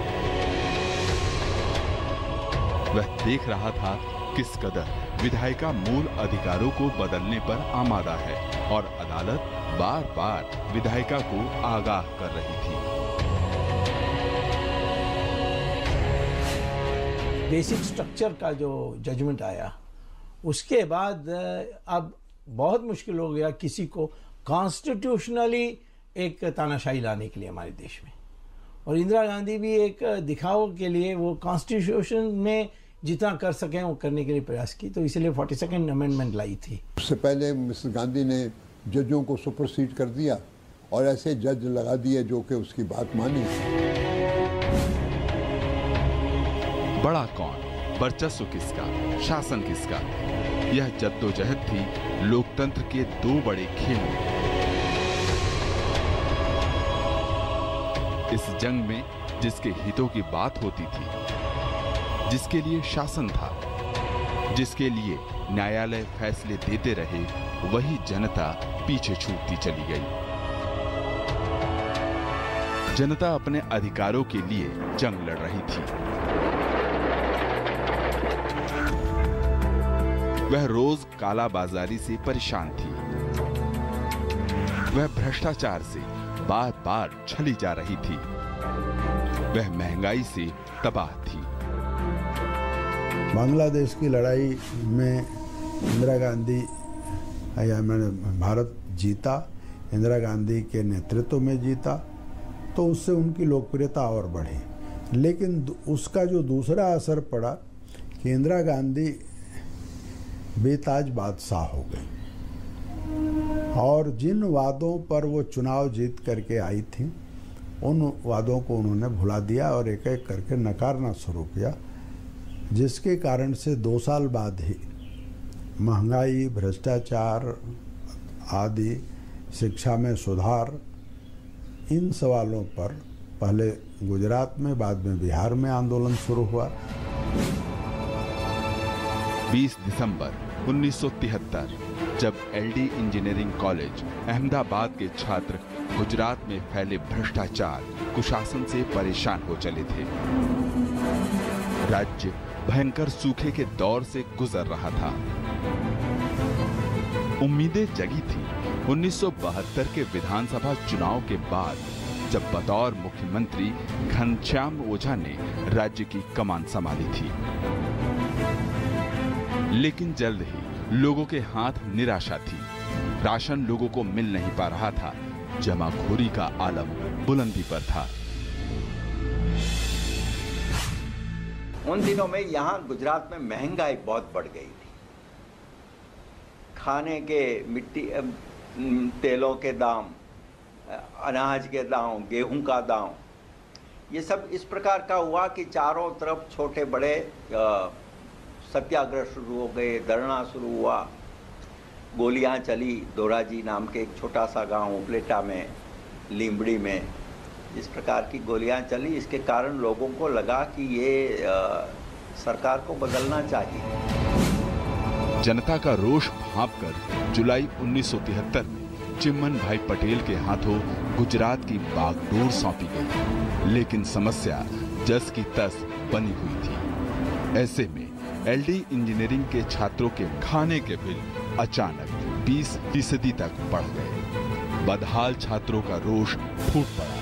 वह देख रहा था किस कदर विधायिका मूल अधिकारों को बदलने पर आमादा है और अदालत बार बार विधायिका को आगाह कर रही थी। बेसिक स्ट्रक्चर का जो जजमेंट आया उसके बाद अब बहुत मुश्किल हो गया किसी को कॉन्स्टिट्यूशनली एक तानाशाही लाने के लिए हमारे देश में। और इंदिरा गांधी भी एक दिखाव के लिए वो कॉन्स्टिट्यूशन में जितना कर सकें वो करने के लिए प्रयास की, तो इसलिए 42nd अमेंडमेंट लाई थी। उससे पहले मिसेस गांधी ने जजों को सुपरसीड कर दिया और ऐसे जज लगा दिए जो कि उसकी बात मानी। बड़ा कौन, वर्चस्व किसका, शासन किसका, यह जद्दोजहद थी लोकतंत्र के दो बड़े खेलों। इस जंग में जिसके हितों की बात होती थी, जिसके लिए शासन था, जिसके लिए न्यायालय फैसले देते रहे, वही जनता पीछे छूटती चली गई। जनता अपने अधिकारों के लिए जंग लड़ रही थी। वह रोज कालाबाजारी से परेशान थी। वह भ्रष्टाचार से बार बार छली जा रही थी। वह महंगाई से तबाह थी। बांग्लादेश की लड़ाई में इंदिरा गांधी या मैंने भारत जीता, इंदिरा गांधी के नेतृत्व में जीता, तो उससे उनकी लोकप्रियता और बढ़ी। लेकिन उसका जो दूसरा असर पड़ा कि इंदिरा गांधी बेताज बादशाह हो गई और जिन वादों पर वो चुनाव जीत करके आई थी उन वादों को उन्होंने भुला दिया और एक एक करके नकारना शुरू किया, जिसके कारण से 2 साल बाद ही महंगाई, भ्रष्टाचार आदि, शिक्षा में सुधार, इन सवालों पर पहले गुजरात में, बाद में बिहार में आंदोलन शुरू हुआ। 20 दिसंबर 1973 जब एलडी इंजीनियरिंग कॉलेज अहमदाबाद के छात्र गुजरात में फैले भ्रष्टाचार, कुशासन से परेशान हो चले थे। राज्य भयंकर सूखे के दौर से गुजर रहा था। उम्मीदें जगी थी 1972 के विधानसभा चुनाव के बाद, जब बतौर मुख्यमंत्री घनश्याम ओझा ने राज्य की कमान संभाली थी। लेकिन जल्द ही लोगों के हाथ निराशा थी। राशन लोगों को मिल नहीं पा रहा था। जमाखोरी का आलम बुलंदी पर था। उन दिनों में यहाँ गुजरात में महंगाई बहुत बढ़ गई थी। खाने के तेलों के दाम, अनाज के दाम, गेहूं का दाम, ये सब इस प्रकार का हुआ कि चारों तरफ छोटे बड़े सत्याग्रह शुरू हो गए, धरना शुरू हुआ, गोलियां चली। दोराजी नाम के एक छोटा सा गांव उपलेटा में, लीमड़ी में इस प्रकार की गोलियां चली। इसके कारण लोगों को लगा कि ये सरकार को बदलना चाहिए। जनता का रोष भांपकर जुलाई 1973 में चिम्मन भाई पटेल के हाथों गुजरात की बागडोर सौंपी गई। लेकिन समस्या जस की तस बनी हुई थी। ऐसे में एलडी इंजीनियरिंग के छात्रों के खाने के बिल अचानक 20% तक बढ़ गए। बदहाल छात्रों का रोष फूट पड़ा।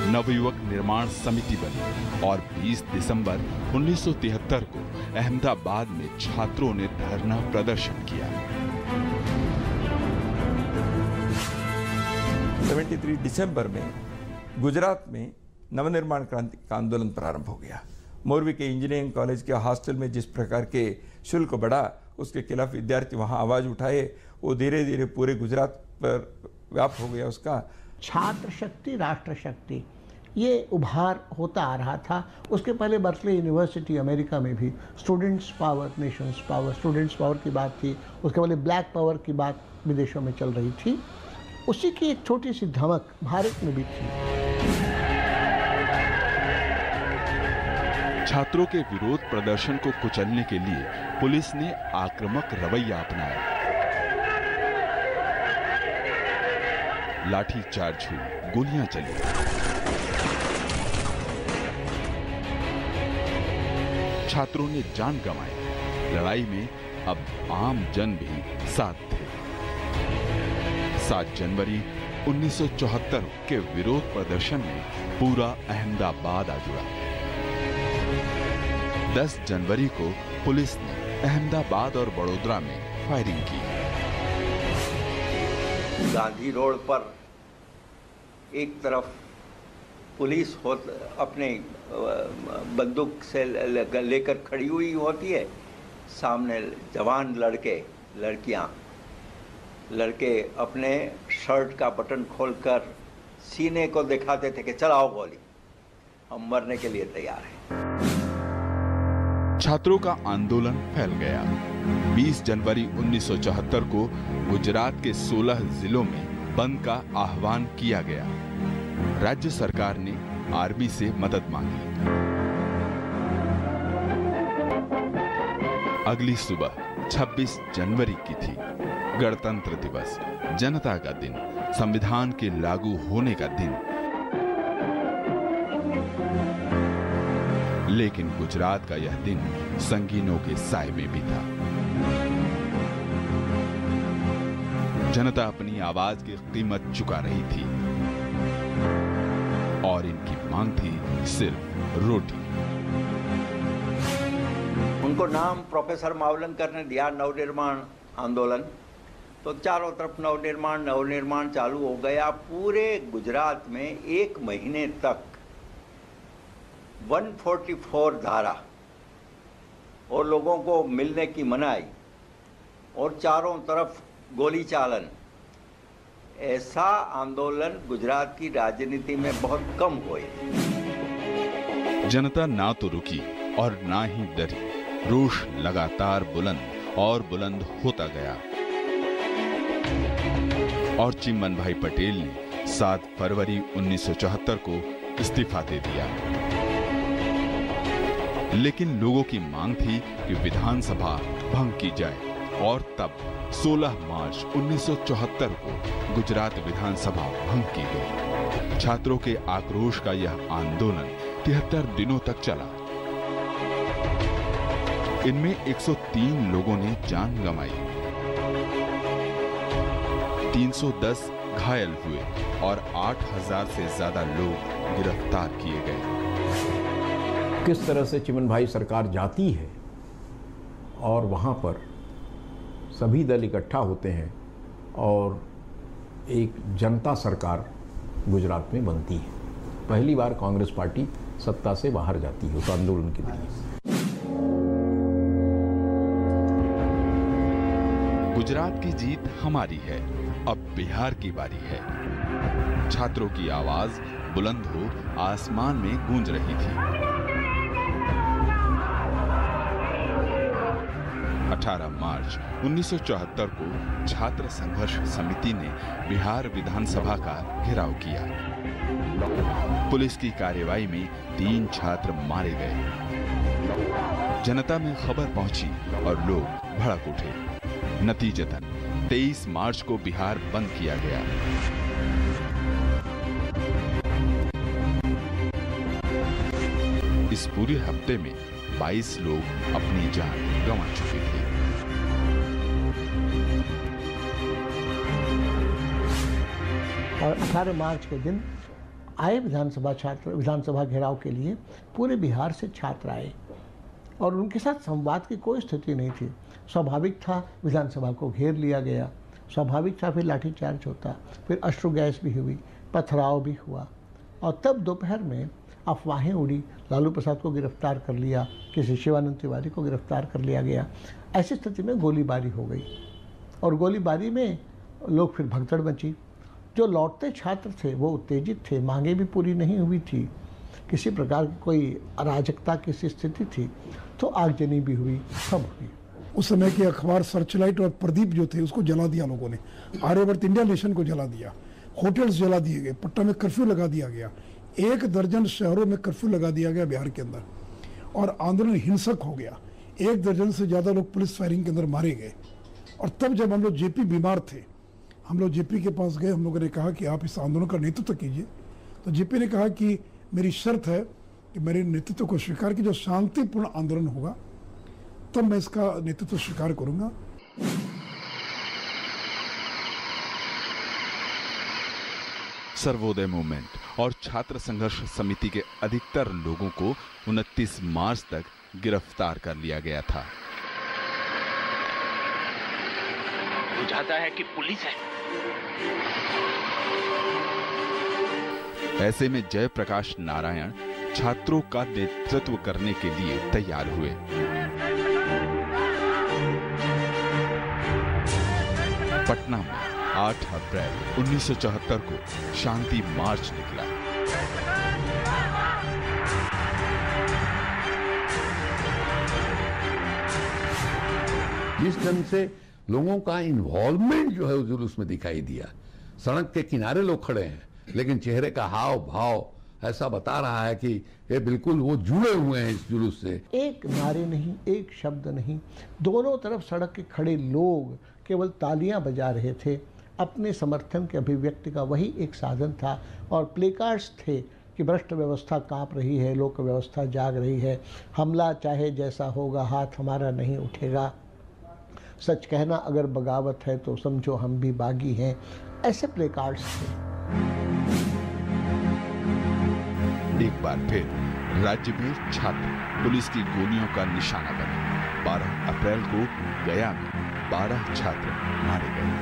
नवयुवक निर्माण समिति बनी और 20 दिसंबर 1973 को अहमदाबाद में छात्रों ने धरना प्रदर्शन किया। 73 दिसंबर में गुजरात में नवनिर्माण क्रांति का आंदोलन प्रारंभ हो गया। मोरबी के इंजीनियरिंग कॉलेज के हॉस्टल में जिस प्रकार के शुल्क बढ़ा, उसके खिलाफ विद्यार्थी वहां आवाज उठाए। वो धीरे धीरे पूरे गुजरात पर व्याप्त हो गया। उसका छात्र शक्ति, राष्ट्र शक्ति, ये उभार होता आ रहा था। उसके पहले बर्कले यूनिवर्सिटी अमेरिका में भी students power, Nations power, students power की बात थी। उसके पहले ब्लैक पावर की बात विदेशों में चल रही थी। उसी की एक छोटी सी धमक भारत में भी थी। छात्रों के विरोध प्रदर्शन को कुचलने के लिए पुलिस ने आक्रामक रवैया अपनाया। लाठीचार्ज हुई, गोलियां चली। छात्रों ने जान गंवाई। लड़ाई में अब आम जन भी साथ थे। 7 जनवरी 1974 के विरोध प्रदर्शन में पूरा अहमदाबाद आ जुड़ा। 10 जनवरी को पुलिस ने अहमदाबाद और बड़ोदरा में फायरिंग की। गांधी रोड पर एक तरफ पुलिस अपने बंदूक से लेकर खड़ी हुई होती है, सामने जवान लड़के लड़कियां, लड़के अपने शर्ट का बटन खोलकर सीने को दिखाते थे कि चलाओ गोली, हम मरने के लिए तैयार हैं। छात्रों का आंदोलन फैल गया। 20 जनवरी 1974 को गुजरात के 16 जिलों में बंद का आह्वान किया गया। राज्य सरकार ने आर्मी से मदद मांगी। अगली सुबह 26 जनवरी की थी। गणतंत्र दिवस, जनता का दिन, संविधान के लागू होने का दिन। लेकिन गुजरात का यह दिन संगीनों के साए में भी था। जनता अपनी आवाज की कीमत चुका रही थी और इनकी मांग थी सिर्फ रोटी। उनको नाम प्रोफेसर मावलंकर ने दिया नवनिर्माण आंदोलन, तो चारों तरफ नवनिर्माण चालू हो गया। पूरे गुजरात में 1 महीने तक 144 धारा और लोगों को मिलने की मनाही और चारों तरफ गोली चालन, ऐसा आंदोलन गुजरात की राजनीति में बहुत कम हुए। जनता ना तो रुकी और ना ही डरी। रोष लगातार बुलंद और बुलंद होता गया और चिमन भाई पटेल ने 7 फरवरी 1974 को इस्तीफा दे दिया। लेकिन लोगों की मांग थी कि विधानसभा भंग की जाए और तब 16 मार्च 1974 को गुजरात विधानसभा भंग की गई। छात्रों के आक्रोश का यह आंदोलन 73 दिनों तक चला। इनमें 103 लोगों ने जान गंवाई, 310 घायल हुए और 8000 से ज्यादा लोग गिरफ्तार किए गए। किस तरह से चिमन भाई सरकार जाती है और वहाँ पर सभी दल इकट्ठा होते हैं और एक जनता सरकार गुजरात में बनती है। पहली बार कांग्रेस पार्टी सत्ता से बाहर जाती है उस आंदोलन के लिए। गुजरात की जीत हमारी है, अब बिहार की बारी है। छात्रों की आवाज बुलंद हो आसमान में गूंज रही थी। 18 मार्च 1974 को छात्र संघर्ष समिति ने बिहार विधानसभा का घेराव किया। पुलिस की कार्रवाई में 3 छात्र मारे गए। जनता में खबर पहुंची और लोग भड़क उठे। नतीजतन 23 मार्च को बिहार बंद किया गया। इस पूरे हफ्ते में 22 लोग अपनी जान गंवा चुके थे। और 18 मार्च के दिन आए विधानसभा घेराव के लिए पूरे बिहार से छात्र आए और उनके साथ संवाद की कोई स्थिति नहीं थी। स्वाभाविक था विधानसभा को घेर लिया गया, स्वाभाविक था फिर लाठीचार्ज होता, फिर अश्रु गैस भी हुई, पथराव भी हुआ और तब दोपहर में अफवाहें उड़ी, लालू प्रसाद को गिरफ्तार कर लिया, किसी शिवानंद तिवारी को गिरफ्तार कर लिया गया। ऐसी स्थिति में गोलीबारी हो गई और गोलीबारी में लोग फिर भगदड़ मची। जो लौटते छात्र थे वो उत्तेजित थे, मांगे भी पूरी नहीं हुई थी, किसी प्रकार की कोई अराजकता की स्थिति थी, तो आगजनी भी हुई, सब हुई। उस समय के अखबार सर्चलाइट और प्रदीप जो थे उसको जला दिया लोगों ने, आर्यवर्त इंडिया नेशन को जला दिया, होटल्स जला दिए गए, पटना में कर्फ्यू लगा दिया गया, 1 दर्जन शहरों में कर्फ्यू लगा दिया गया बिहार के अंदर और आंदोलन हिंसक हो गया। 1 दर्जन से ज़्यादा लोग पुलिस फायरिंग के अंदर मारे गए। और तब जब हम लोग जेपी बीमार थे, हम लोग जेपी के पास गए, हम लोगों ने कहा कि आप इस आंदोलन का नेतृत्व कीजिए। तो जेपी ने कहा कि मेरी शर्त है कि मेरे नेतृत्व को स्वीकार की, जो शांतिपूर्ण आंदोलन होगा तब मैं इसका नेतृत्व स्वीकार करूंगा। सर्वोदय मूवमेंट और छात्र संघर्ष समिति के अधिकतर लोगों को 29 मार्च तक गिरफ्तार कर लिया गया था। बुझाता है कि पुलिस है। ऐसे में जयप्रकाश नारायण छात्रों का नेतृत्व करने के लिए तैयार हुए। पटना में 8 अप्रैल 1974 को शांति मार्च निकला। जिस ढंग से लोगों का इन्वॉल्वमेंट जो है उस जुलूस में दिखाई दिया, सड़क के किनारे लोग खड़े हैं लेकिन चेहरे का हाव भाव ऐसा बता रहा है कि ये बिल्कुल वो जुड़े हुए हैं इस जुलूस से। एक नारे नहीं, एक शब्द नहीं, दोनों तरफ सड़क के खड़े लोग केवल तालियां बजा रहे थे। अपने समर्थन के अभिव्यक्ति का वही एक साधन था और प्लेकार्ड्स थे कि भ्रष्ट व्यवस्था कांप रही है, लोक व्यवस्था जाग रही है, हमला चाहे जैसा होगा हाथ हमारा नहीं उठेगा, सच कहना अगर बगावत है तो समझो हम भी बागी हैं, ऐसे प्लेकार्ड्स थे। एक बार फिर राज्य में छात्र पुलिस की गोलियों का निशाना बने। 12 अप्रैल को गया में 12 छात्र मारे गए।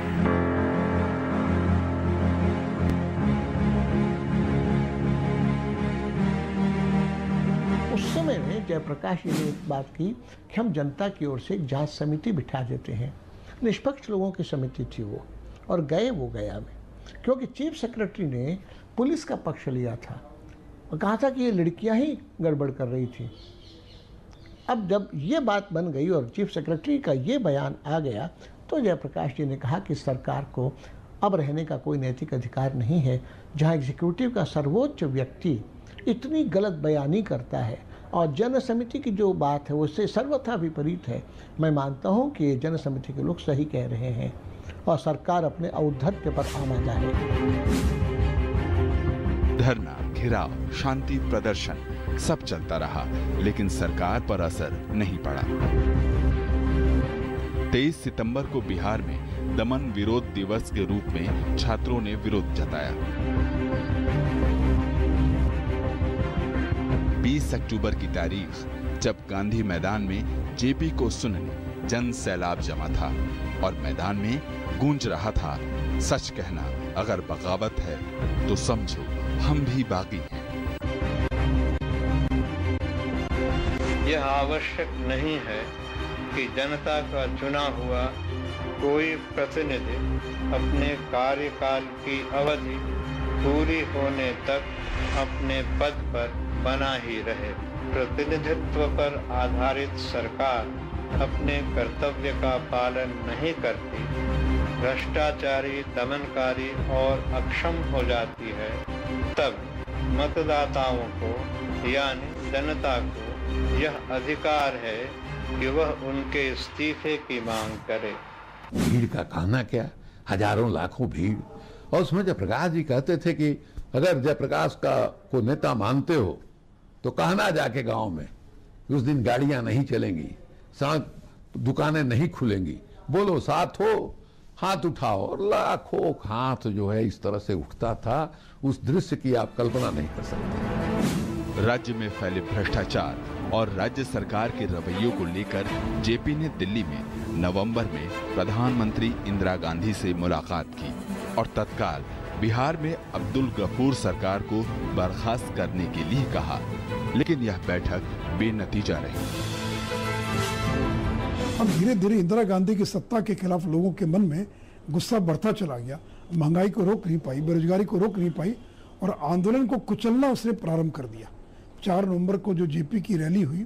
उस समय में जयप्रकाश जी ने एक बात की कि हम जनता की ओर से एक जांच समिति बिठा देते हैं। निष्पक्ष लोगों की समिति थी वो, और गए वो गया में, क्योंकि चीफ सेक्रेटरी ने पुलिस का पक्ष लिया था और कहा था कि ये लड़कियां ही गड़बड़ कर रही थी। अब जब ये बात बन गई और चीफ सेक्रेटरी का ये बयान आ गया तो जयप्रकाश जी ने कहा कि सरकार को अब रहने का कोई नैतिक अधिकार नहीं है जहां एग्जीक्यूटिव का सर्वोच्च व्यक्ति इतनी गलत बयानी करता है, और जन समिति की जो बात है वो उससे सर्वथा विपरीत है। मैं मानता हूं कि ये जन समिति के लोग सही कह रहे हैं और सरकार अपने औद्धत्य पर आमादा है। धरना, घेराव, शांति प्रदर्शन सब चलता रहा, लेकिन सरकार पर असर नहीं पड़ा। 23 सितंबर को बिहार में दमन विरोध दिवस के रूप में छात्रों ने विरोध जताया। 20 अक्टूबर की तारीख जब गांधी मैदान में जेपी को सुनने जन सैलाब जमा था और मैदान में गूंज रहा था, सच कहना अगर बगावत है तो समझो हम भी बागी हैं। यह आवश्यक नहीं है कि जनता का चुना हुआ कोई प्रतिनिधि अपने कार्यकाल की अवधि पूरी होने तक अपने पद पर बना ही रहे। प्रतिनिधित्व पर आधारित सरकार अपने कर्तव्य का पालन नहीं करती, भ्रष्टाचारी, दमनकारी और अक्षम हो जाती है, तब मतदाताओं को यानी जनता को यह अधिकार है कि वह उनके इस्तीफे की मांग करे। भीड़ का कहना क्या, हजारों लाखों भीड़। और उसमें जयप्रकाश जी कहते थे कि अगर जयप्रकाश का को नेता मानते हो तो कहना जाके गांव में उस दिन गाड़ियां नहीं चलेंगी, दुकानें नहीं खुलेंगी, बोलो साथ हो, हाथ उठाओ। और लाखों हाथ जो है इस तरह से उठता था, उस दृश्य की आप कल्पना नहीं कर सकते। राज्य में फैले भ्रष्टाचार और राज्य सरकार के रवैयों को लेकर जेपी ने दिल्ली में नवंबर में प्रधानमंत्री इंदिरा गांधी से मुलाकात की और तत्काल बिहार में अब्दुल गफूर सरकार को बर्खास्त करने के लिए कहा, लेकिन यह बैठक बेनतीजा रही। अब धीरे धीरे इंदिरा गांधी की सत्ता के खिलाफ लोगों के मन में गुस्सा बढ़ता चला गया। महंगाई को रोक नहीं पाई, बेरोजगारी को रोक नहीं पाई और आंदोलन को कुचलना उसने प्रारंभ कर दिया। 4 नवंबर को जो जेपी की रैली हुई,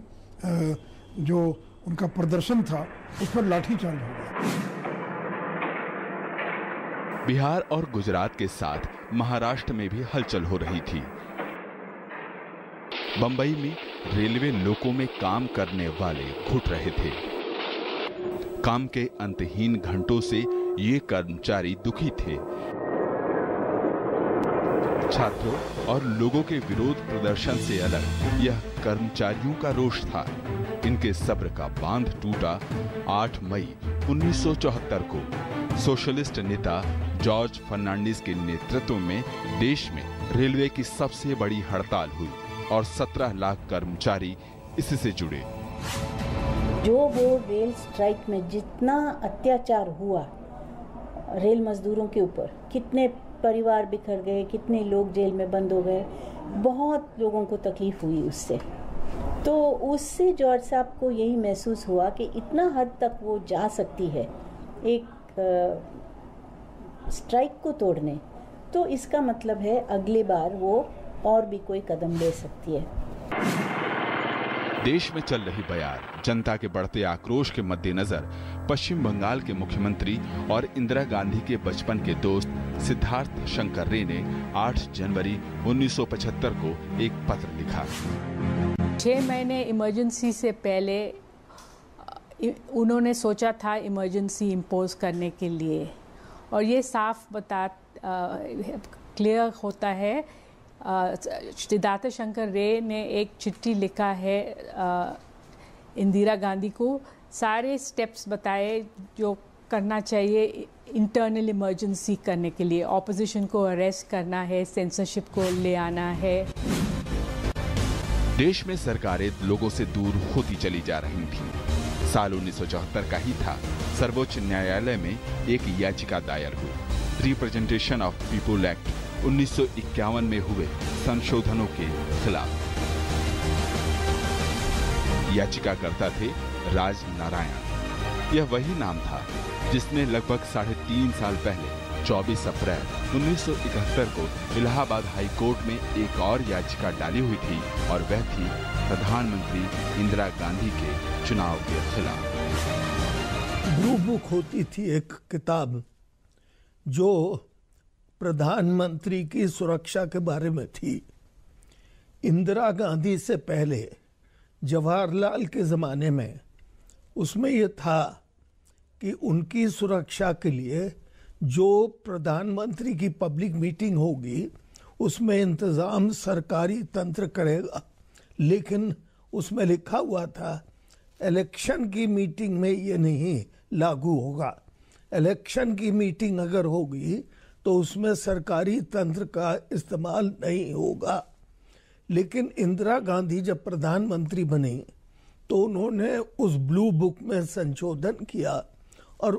जो उनका प्रदर्शन था, उस पर लाठीचार्ज हो गया। बिहार और गुजरात के साथ महाराष्ट्र में भी हलचल हो रही थी। बंबई में रेलवे लोको में काम करने वाले घुट रहे थे। काम के अंतहीन घंटों से ये कर्मचारी दुखी थे। छात्रों और लोगों के विरोध प्रदर्शन से अलग यह कर्मचारियों का रोष था। इनके सब्र का बांध टूटा 8 मई 1974 को सोशलिस्ट नेता जॉर्ज फर्नांडिस के नेतृत्व में देश में रेलवे की सबसे बड़ी हड़ताल हुई और 17 लाख कर्मचारी इससे जुड़े। जो वो रेल स्ट्राइक में जितना अत्याचार हुआ रेल मजदूरों के ऊपर, कितने परिवार बिखर गए, कितने लोग जेल में बंद हो गए, बहुत लोगों को तकलीफ हुई उससे। तो उससे जॉर्ज साहब को यही महसूस हुआ कि इतना हद तक वो जा सकती है एक स्ट्राइक को तोड़ने, तो इसका मतलब है अगली बार वो और भी कोई कदम ले सकती है। देश में चल रही बयार जनता के बढ़ते आक्रोश के मद्देनजर पश्चिम बंगाल के मुख्यमंत्री और इंदिरा गांधी के बचपन के दोस्त सिद्धार्थ शंकर रे ने 8 जनवरी 1975 को एक पत्र लिखा। 6 महीने इमरजेंसी से पहले उन्होंने सोचा था इमरजेंसी इम्पोज करने के लिए, और ये साफ क्लियर होता है। सिद्धार्थ शंकर रे ने एक चिट्ठी लिखा है इंदिरा गांधी को, सारे स्टेप्स बताए जो करना चाहिए इंटरनल इमरजेंसी करने के लिए। ऑपोजिशन को अरेस्ट करना है, सेंसरशिप को ले आना है। देश में सरकारें लोगों से दूर होती चली जा रही थीं। साल 1974 का ही था। सर्वोच्च न्यायालय में एक याचिका दायर हुई। रिप्रेजेंटेशन ऑफ पीपुल एक्ट 1951 में हुए संशोधनों के खिलाफ। याचिकाकर्ता थे राज नारायण। यह वही नाम था जिसने लगभग 3.5 साल पहले 24 अप्रैल 1971 को इलाहाबाद हाई कोर्ट में एक और याचिका डाली हुई थी और वह थी प्रधानमंत्री इंदिरा गांधी के चुनाव के खिलाफ। ब्लू बुक होती थी एक किताब जो प्रधानमंत्री की सुरक्षा के बारे में थी। इंदिरा गांधी से पहले जवाहरलाल के ज़माने में उसमें यह था कि उनकी सुरक्षा के लिए जो प्रधानमंत्री की पब्लिक मीटिंग होगी उसमें इंतज़ाम सरकारी तंत्र करेगा, लेकिन उसमें लिखा हुआ था इलेक्शन की मीटिंग में ये नहीं लागू होगा। इलेक्शन की मीटिंग अगर होगी तो उसमें सरकारी तंत्र का इस्तेमाल नहीं होगा। लेकिन इंदिरा गांधी जब प्रधानमंत्री बनी तो उन्होंने उस ब्लू बुक में संशोधन किया और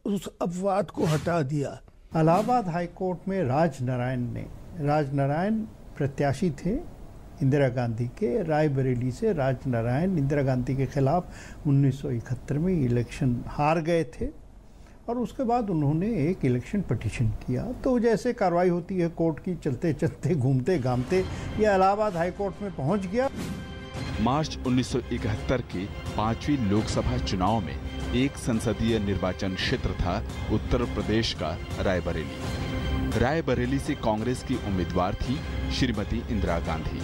उस अपवाद को हटा दिया। इलाहाबाद हाई कोर्ट में राज नारायण प्रत्याशी थे इंदिरा गांधी के। रायबरेली से राज नारायण इंदिरा गांधी के खिलाफ 1971 में इलेक्शन हार गए थे और उसके बाद उन्होंने एक इलेक्शन पिटीशन किया। तो जैसे कार्रवाई होती है कोर्ट की, चलते चलते घूमते घामते ये इलाहाबाद हाई कोर्ट में पहुंच गया। मार्च 1971 के 5वीं लोकसभा चुनाव में एक संसदीय निर्वाचन क्षेत्र था उत्तर प्रदेश का रायबरेली। रायबरेली से कांग्रेस की उम्मीदवार थी श्रीमती इंदिरा गांधी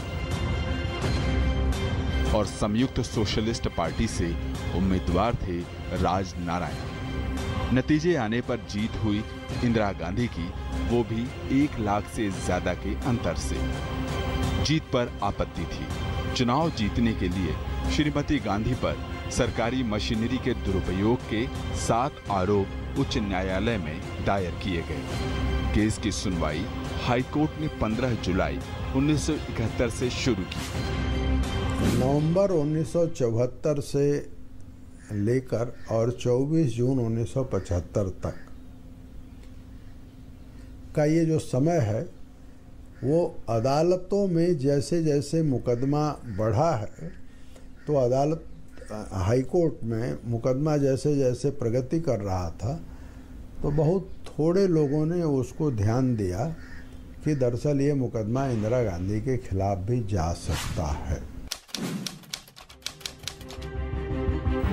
और संयुक्त सोशलिस्ट पार्टी से उम्मीदवार थे राज नारायण। नतीजे आने पर जीत हुई इंदिरा गांधी की, वो भी 1 लाख से ज्यादा के अंतर से। जीत पर आपत्ति थी। चुनाव जीतने के लिए श्रीमती गांधी पर सरकारी मशीनरी के दुरुपयोग के 7 आरोप उच्च न्यायालय में दायर किए गए। केस की सुनवाई हाईकोर्ट ने 15 जुलाई 1971 से शुरू की। नवंबर 1974 से लेकर और 24 जून 1975 तक का ये जो समय है वो अदालतों में जैसे जैसे मुकदमा बढ़ा है तो अदालत हाई कोर्ट में मुकदमा जैसे जैसे प्रगति कर रहा था तो बहुत थोड़े लोगों ने उसको ध्यान दिया कि दरअसल ये मुकदमा इंदिरा गांधी के खिलाफ भी जा सकता है।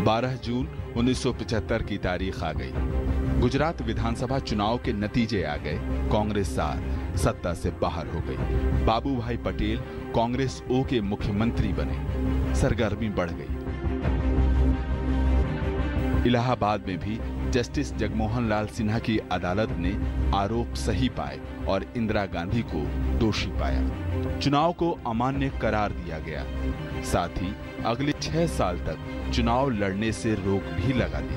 12 जून 1975 की तारीख आ गई। गुजरात विधानसभा चुनाव के नतीजे आ गए। कांग्रेस सत्ता से बाहर हो गई। बाबू भाई पटेल कांग्रेस ओ के मुख्यमंत्री बने। सरगर्मी बढ़ गई। इलाहाबाद में भी जस्टिस जगमोहन लाल सिन्हा की अदालत ने आरोप सही पाए और इंदिरा गांधी को दोषी पाया। चुनाव को अमान्य करार दिया गया। साथ ही अगले 6 साल तक चुनाव लड़ने से रोक भी लगा दी।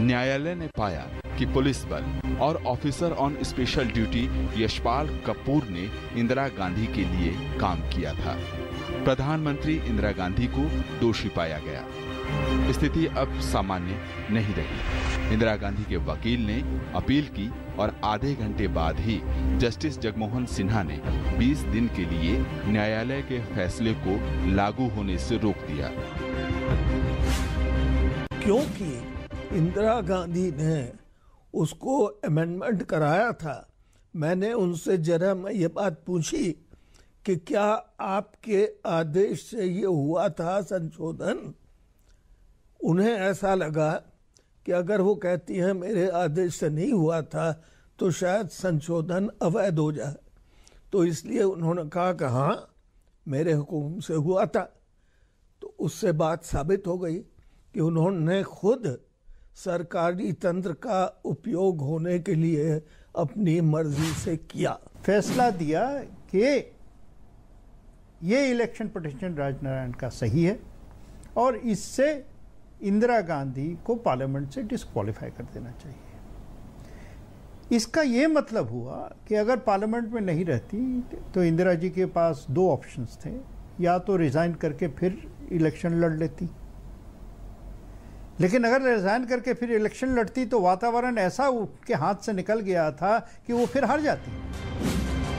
न्यायालय ने पाया कि पुलिस बल और officer on special duty Yashpal Kapoor ने इंदिरा गांधी के लिए काम किया था। प्रधानमंत्री इंदिरा गांधी को दोषी पाया गया। स्थिति अब सामान्य नहीं रही। इंदिरा गांधी के वकील ने अपील की और आधे घंटे बाद ही जस्टिस जगमोहन सिन्हा ने 20 दिन के लिए न्यायालय के फैसले को लागू होने से रोक दिया। क्योंकि इंदिरा गांधी ने उसको अमेंडमेंट कराया था। मैंने उनसे जरा मैं ये बात पूछी कि क्या आपके आदेश से ये हुआ था संशोधन? उन्हें ऐसा लगा कि अगर वो कहती हैं मेरे आदेश से नहीं हुआ था तो शायद संशोधन अवैध हो जाए, तो इसलिए उन्होंने कहा कि हाँ मेरे हुक्म से हुआ था। तो उससे बात साबित हो गई कि उन्होंने खुद सरकारी तंत्र का उपयोग होने के लिए अपनी मर्जी से किया। फैसला दिया कि ये इलेक्शन पिटीशन राजनारायण का सही है और इससे इंदिरा गांधी को पार्लियामेंट से डिस्क्वालीफाई कर देना चाहिए। इसका ये मतलब हुआ कि अगर पार्लियामेंट में नहीं रहती तो इंदिरा जी के पास 2 ऑप्शंस थे, या तो रिजाइन करके फिर इलेक्शन लड़ लेती लेकिन अगर रिजाइन करके फिर इलेक्शन लड़ती तो वातावरण ऐसा उसके हाथ से निकल गया था कि वो फिर हार जाती।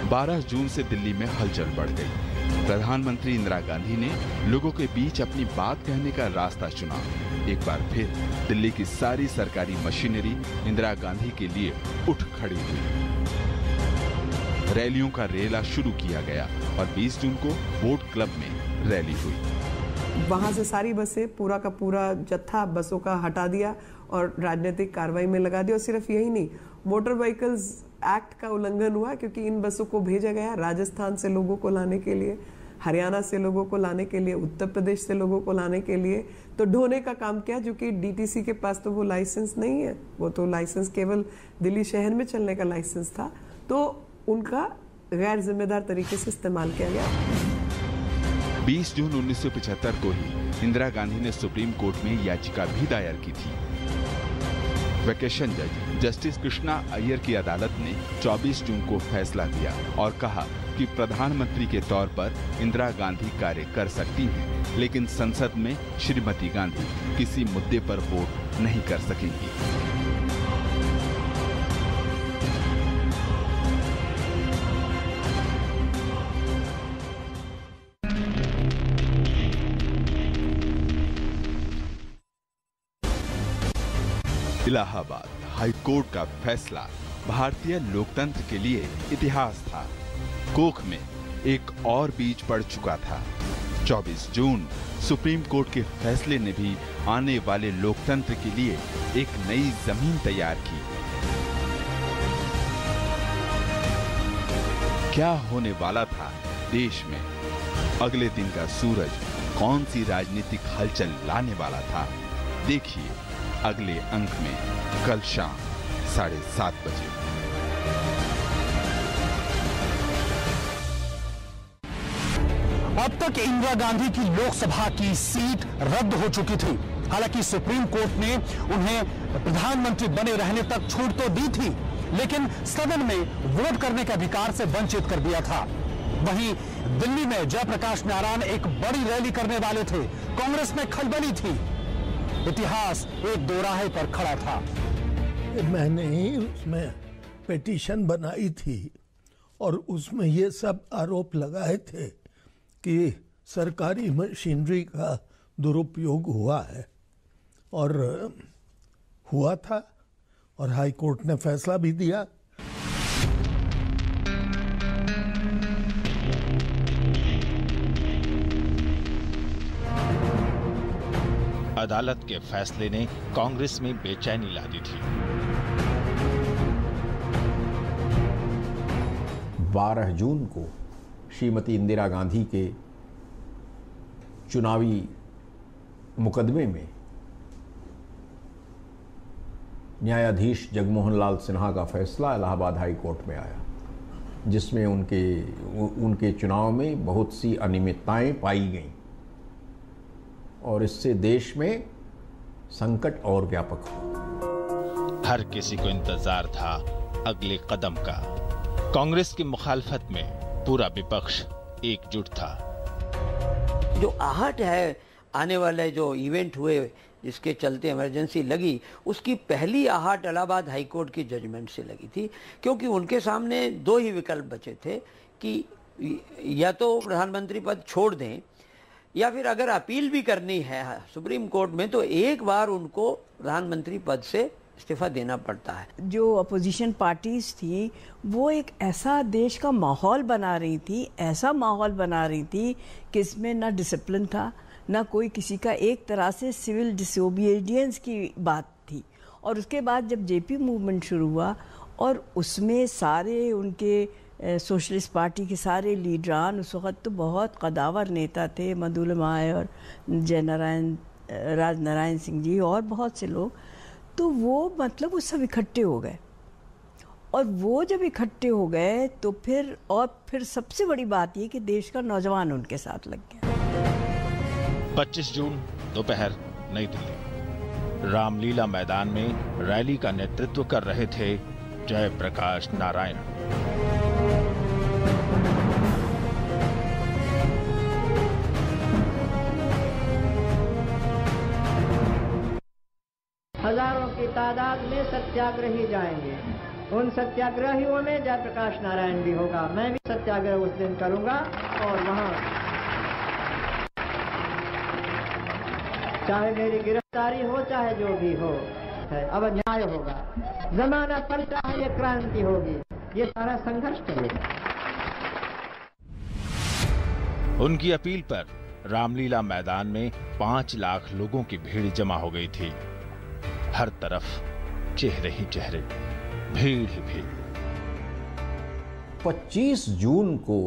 12 जून से दिल्ली में हलचल बढ़ गई। प्रधानमंत्री इंदिरा गांधी ने लोगों के बीच अपनी बात कहने का रास्ता चुना। एक बार फिर दिल्ली की सारी सरकारी मशीनरी इंदिरा गांधी के लिए उठ खड़ी हुई। रैलियों का रेला शुरू किया गया और 20 जून को बोट क्लब में रैली हुई। वहां से सारी बसें, पूरा का पूरा जत्था बसों का हटा दिया और राजनीतिक कार्रवाई में लगा दिया। और सिर्फ यही नहीं, मोटर व्हीकल्स एक्ट का उल्लंघन हुआ, क्योंकि इन बसों को भेजा गया राजस्थान से लोगों को लाने के लिए, हरियाणा से लोगों को लाने के लिए, उत्तर प्रदेश से लोगों को लाने के लिए। तो ढोने का काम किया, जो कि डीटीसी के पास तो वो लाइसेंस नहीं है, वो तो लाइसेंस केवल दिल्ली शहर में चलने का लाइसेंस था। तो उनका गैर जिम्मेदार तरीके से इस्तेमाल किया गया। 20 जून 1975 को ही इंदिरा गांधी ने सुप्रीम कोर्ट में याचिका भी दायर की थी। वेकेशन जज जस्टिस कृष्णा अय्यर की अदालत ने 24 जून को फैसला दिया और कहा कि प्रधानमंत्री के तौर पर इंदिरा गांधी कार्य कर सकती हैं, लेकिन संसद में श्रीमती गांधी किसी मुद्दे पर वोट नहीं कर सकेंगी। इलाहाबाद हाईकोर्ट का फैसला भारतीय लोकतंत्र के लिए इतिहास था। कोख में एक और बीज पड़ चुका था। 24 जून सुप्रीम कोर्ट के फैसले ने भी आने वाले लोकतंत्र के लिए एक नई जमीन तैयार की। क्या होने वाला था देश में? अगले दिन का सूरज कौन सी राजनीतिक हलचल लाने वाला था? देखिए अगले अंक में कल शाम 7:30 बजे। अब तक इंदिरा गांधी की लोकसभा की सीट रद्द हो चुकी थी। हालांकि सुप्रीम कोर्ट ने उन्हें प्रधानमंत्री बने रहने तक छूट तो दी थी, लेकिन सदन में वोट करने के अधिकार से वंचित कर दिया था। वहीं दिल्ली में जयप्रकाश नारायण एक बड़ी रैली करने वाले थे। कांग्रेस में खलबली थी। इतिहास एक दोराहे पर खड़ा था। मैंने उसमें पिटीशन बनाई थी और उसमें ये सब आरोप लगाए थे कि सरकारी मशीनरी का दुरुपयोग हुआ है, और हुआ था और हाई कोर्ट ने फैसला भी दिया। अदालत के फैसले ने कांग्रेस में बेचैनी ला दी थी। 12 जून को श्रीमती इंदिरा गांधी के चुनावी मुकदमे में न्यायाधीश जगमोहन लाल सिन्हा का फैसला इलाहाबाद हाई कोर्ट में आया, जिसमें उनके चुनाव में बहुत सी अनियमितताएं पाई गईं और इससे देश में संकट और व्यापक हुआ। हर किसी को इंतजार था अगले कदम का। कांग्रेस की मुखालफत में पूरा विपक्ष एकजुट था। जो आहट है, आने वाले जो इवेंट हुए जिसके चलते इमरजेंसी लगी, उसकी पहली आहट इलाहाबाद हाई कोर्ट की जजमेंट से लगी थी, क्योंकि उनके सामने दो ही विकल्प बचे थे कि या तो प्रधानमंत्री पद छोड़ दें, या फिर अगर अपील भी करनी है सुप्रीम कोर्ट में तो एक बार उनको प्रधानमंत्री पद से इस्तीफा देना पड़ता है। जो अपोजिशन पार्टीज थी वो एक ऐसा देश का माहौल बना रही थी, ऐसा माहौल बना रही थी कि इसमें ना डिसिप्लिन था, ना कोई किसी का, एक तरह से सिविल डिसोबीडियंस की बात थी। और उसके बाद जब जेपी मूवमेंट शुरू हुआ और उसमें सारे उनके सोशलिस्ट पार्टी के सारे लीडरान उस वक़्त तो बहुत कदावर नेता थे, मधुलमाय और राजनारायण सिंह जी और बहुत से लोग, तो वो मतलब वो सब इकट्ठे हो गए। और वो जब इकट्ठे हो गए तो फिर सबसे बड़ी बात ये कि देश का नौजवान उनके साथ लग गया। 25 जून दोपहर नई दिल्ली, रामलीला मैदान में रैली का नेतृत्व कर रहे थे जयप्रकाश नारायण। हजारों की तादाद में सत्याग्रही जाएंगे। उन सत्याग्रहियों में जयप्रकाश नारायण भी होगा। मैं भी सत्याग्रह उस दिन करूंगा और वहां चाहे मेरी गिरफ्तारी हो चाहे जो भी हो, अब न्याय होगा। जमाना पलटा है, ये क्रांति होगी, ये सारा संघर्ष चलेगा। उनकी अपील पर रामलीला मैदान में 5 लाख लोगों की भीड़ जमा हो गई थी। हर तरफ चेहरे ही चेहरे, भीड़ ही भीड़। 25 जून को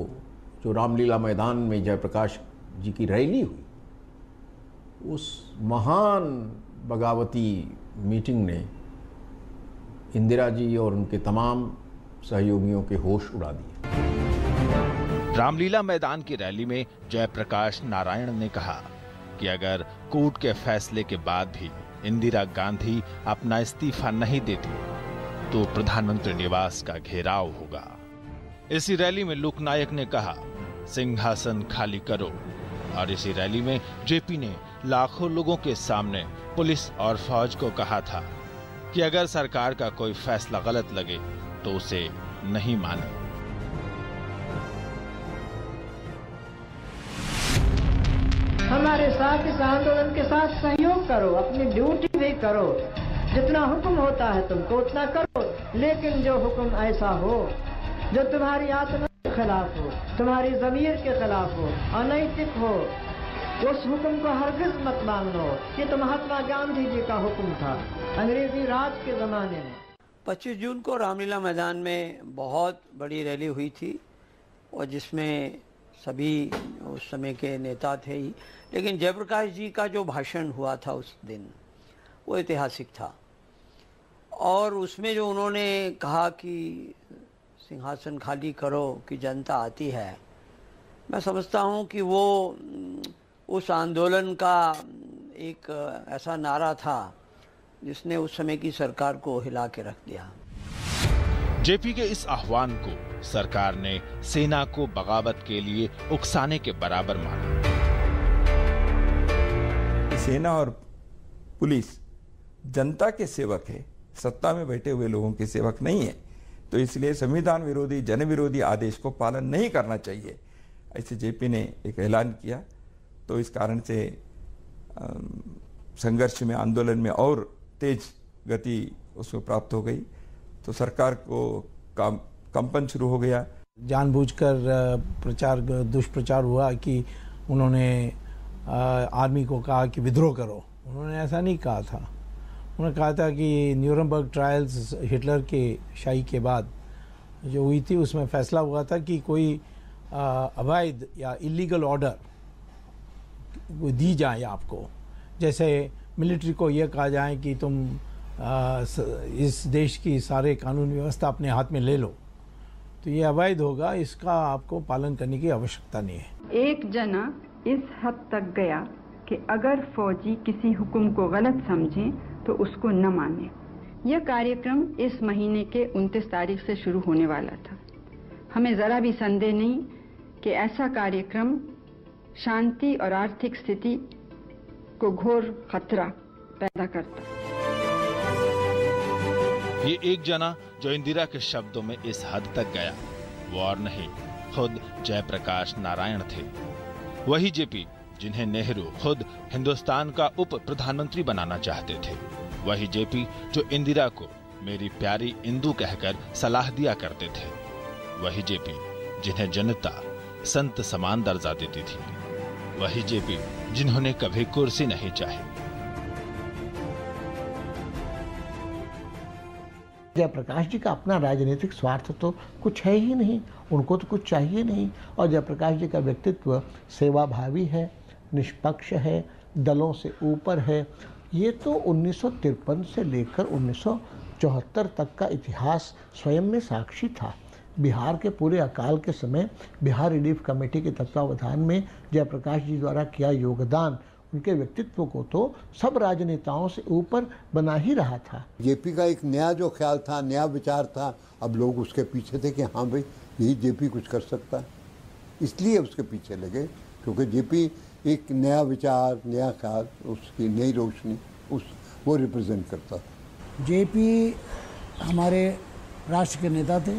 जो रामलीला मैदान में जयप्रकाश जी की रैली हुई, उस महान बगावती मीटिंग ने इंदिरा जी और उनके तमाम सहयोगियों के होश उड़ा दिए। रामलीला मैदान की रैली में जयप्रकाश नारायण ने कहा कि अगर कोर्ट के फैसले के बाद भी इंदिरा गांधी अपना इस्तीफा नहीं देती तो प्रधानमंत्री निवास का घेराव होगा। इसी रैली में लोकनायक ने कहा, सिंहासन खाली करो। और इसी रैली में जेपी ने लाखों लोगों के सामने पुलिस और फौज को कहा था कि अगर सरकार का कोई फैसला गलत लगे तो उसे नहीं माने। हमारे साथ इस आंदोलन के साथ सहयोग करो, अपनी ड्यूटी भी करो। जितना हुक्म होता है तुमको उतना करो, लेकिन जो हुक्म ऐसा हो जो तुम्हारी आत्मा के खिलाफ हो, तुम्हारी जमीर के खिलाफ हो, अनैतिक हो, उस हुक्म को हरगिज मत मानो। ये तो महात्मा गांधी जी का हुक्म था अंग्रेजी राज के जमाने में। 25 जून को रामलीला मैदान में बहुत बड़ी रैली हुई थी और जिसमें सभी उस समय के नेता थे ही, लेकिन जयप्रकाश जी का जो भाषण हुआ था उस दिन वो ऐतिहासिक था। और उसमें जो उन्होंने कहा कि सिंहासन खाली करो कि जनता आती है, मैं समझता हूँ कि वो उस आंदोलन का एक ऐसा नारा था जिसने उस समय की सरकार को हिला के रख दिया। जेपी के इस आह्वान को सरकार ने सेना को बगावत के लिए उकसाने के बराबर माना। सेना और पुलिस जनता के सेवक है, सत्ता में बैठे हुए लोगों के सेवक नहीं है। तो इसलिए संविधान विरोधी, जन विरोधी आदेश को पालन नहीं करना चाहिए, ऐसे जेपी ने एक ऐलान किया। तो इस कारण से संघर्ष में, आंदोलन में और तेज गति उसको प्राप्त हो गई। तो सरकार को कंपन शुरू हो गया। जानबूझकर दुष्प्रचार हुआ कि उन्होंने आर्मी को कहा कि विद्रोह करो। उन्होंने ऐसा नहीं कहा था। उन्होंने कहा था कि न्यूरमबर्ग ट्रायल्स हिटलर के शाही के बाद जो हुई थी उसमें फैसला हुआ था कि कोई अवैध या इलीगल ऑर्डर दी जाए आपको, जैसे मिलिट्री को यह कहा जाए कि तुम इस देश की सारे कानून व्यवस्था अपने हाथ में ले लो, तो ये अवैध होगा, इसका आपको पालन करने की आवश्यकता नहीं है। एक जना इस हद तक गया कि अगर फौजी किसी हुक्म को गलत समझें तो उसको न माने। यह कार्यक्रम इस महीने के 29 तारीख से शुरू होने वाला था। हमें ज़रा भी संदेह नहीं कि ऐसा कार्यक्रम शांति और आर्थिक स्थिति को घोर खतरा पैदा करता। ये एक जना जो इंदिरा के शब्दों में इस हद तक गया, वो और नहीं, खुद जयप्रकाश नारायण थे। वही जेपी जिन्हें नेहरू खुद हिंदुस्तान का उप प्रधानमंत्री बनाना चाहते थे। वही जेपी जो इंदिरा को मेरी प्यारी इंदु कहकर सलाह दिया करते थे। वही जेपी जिन्हें जनता संत समान दर्जा देती थी। वही जेपी जिन्होंने कभी कुर्सी नहीं चाही। जयप्रकाश जी का अपना राजनीतिक स्वार्थ तो कुछ है ही नहीं, उनको तो कुछ चाहिए नहीं। और जयप्रकाश जी का व्यक्तित्व सेवाभावी है, निष्पक्ष है, दलों से ऊपर है। ये तो 1953 से लेकर 1974 तक का इतिहास स्वयं में साक्षी था। बिहार के पूरे अकाल के समय बिहार रिलीफ कमेटी के तत्वावधान में जयप्रकाश जी द्वारा किया योगदान उनके व्यक्तित्व को तो सब राजनेताओं से ऊपर बना ही रहा था। जेपी का एक नया जो ख्याल था, नया विचार था, अब लोग उसके पीछे थे कि हाँ भाई यही जेपी कुछ कर सकता है, इसलिए उसके पीछे लगे। क्योंकि जेपी एक नया विचार, नया ख्याल, उसकी नई रोशनी उस वो रिप्रेजेंट करता था। जेपी हमारे राष्ट्र के नेता थे,